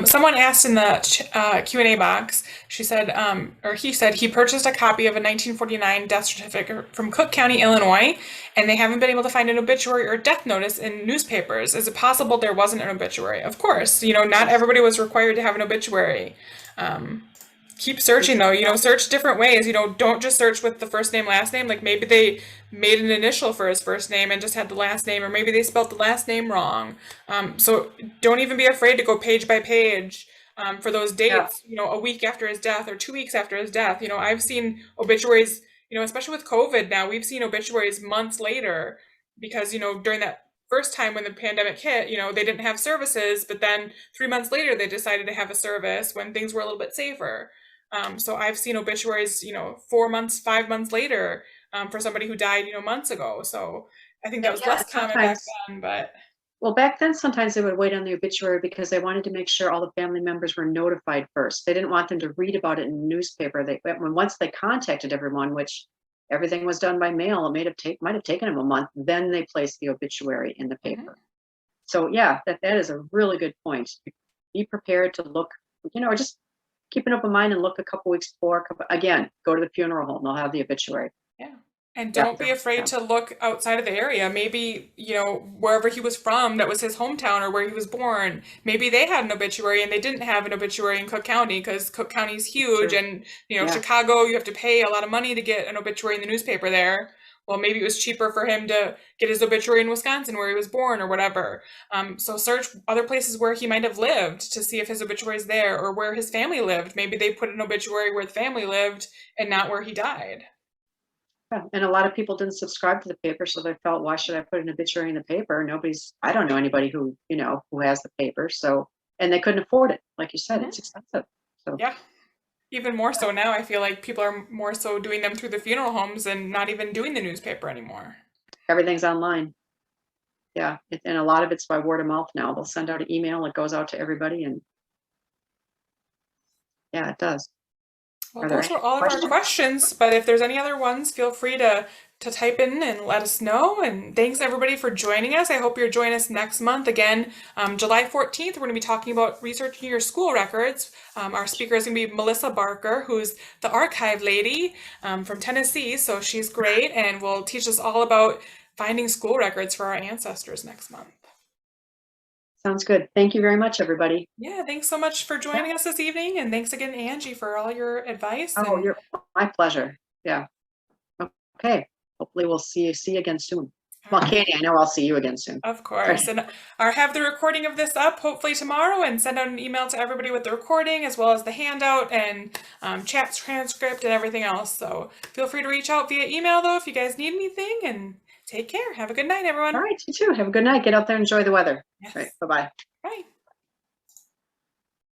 Someone asked in the Q&A box, she said, or he said, he purchased a copy of a 1949 death certificate from Cook County, Illinois, and they haven't been able to find an obituary or death notice in newspapers. Is it possible there wasn't an obituary? Of course, not everybody was required to have an obituary. Keep searching though, search different ways, don't just search with the first name, last name. Like maybe they made an initial for his first name and just had the last name, or maybe they spelled the last name wrong. So don't even be afraid to go page by page for those dates, a week after his death or 2 weeks after his death. I've seen obituaries, especially with COVID now, we've seen obituaries months later because, during that first time when the pandemic hit, they didn't have services, but then 3 months later, they decided to have a service when things were a little bit safer. So I've seen obituaries, 4 months, 5 months later, for somebody who died, months ago. So I think that was less common back then, but. Well, back then, sometimes they would wait on the obituary because they wanted to make sure all the family members were notified first. They didn't want them to read about it in the newspaper. Once they contacted everyone, which everything was done by mail, it might have taken them a month, then they placed the obituary in the paper. Mm-hmm. So yeah, that is a really good point. Be prepared to look, or just keep an open mind and look a couple weeks before. Again, go to the funeral home; they'll have the obituary. Yeah. And Yeah, don't be afraid to look outside of the area. Maybe, wherever he was from, that was his hometown or where he was born. Maybe they had an obituary and they didn't have an obituary in Cook County because Cook County is huge. true. And, Yeah. Chicago, you have to pay a lot of money to get an obituary in the newspaper there. Well, maybe it was cheaper for him to get his obituary in Wisconsin where he was born or whatever. So search other places where he might have lived to see if his obituary is there, or where his family lived. Maybe they put an obituary where the family lived and not where he died. Yeah. And a lot of people didn't subscribe to the paper, so they felt, why should I put an obituary in the paper? I don't know anybody who has the paper. So, and they couldn't afford it. Like you said, it's expensive. So yeah, even more so now. I feel like people are more so doing them through the funeral homes and not even doing the newspaper anymore. Everything's online. Yeah, and a lot of it's by word of mouth now. They'll send out an email, it goes out to everybody, and yeah, it does. Well, those were all of our questions, but if there's any other ones, feel free to type in and let us know. And thanks everybody for joining us. I hope you'll join us next month. Again, July 14th, we're going to be talking about researching your school records. Our speaker is going to be Melissa Barker, who's the archive lady from Tennessee. So she's great and will teach us all about finding school records for our ancestors next month. Sounds good. Thank you very much, everybody. Yeah, thanks so much for joining us this evening. And thanks again, Angie, for all your advice. Oh, my pleasure. Yeah. Okay. Hopefully we'll see you again soon. Well, Katie, I know I'll see you again soon. Of course. And I'll have the recording of this up hopefully tomorrow, and send out an email to everybody with the recording as well as the handout and chat transcript and everything else. So feel free to reach out via email though if you guys need anything, and take care. Have a good night, everyone. All right, you too. Have a good night. Get out there and enjoy the weather. Yes. All right, bye-bye. Bye.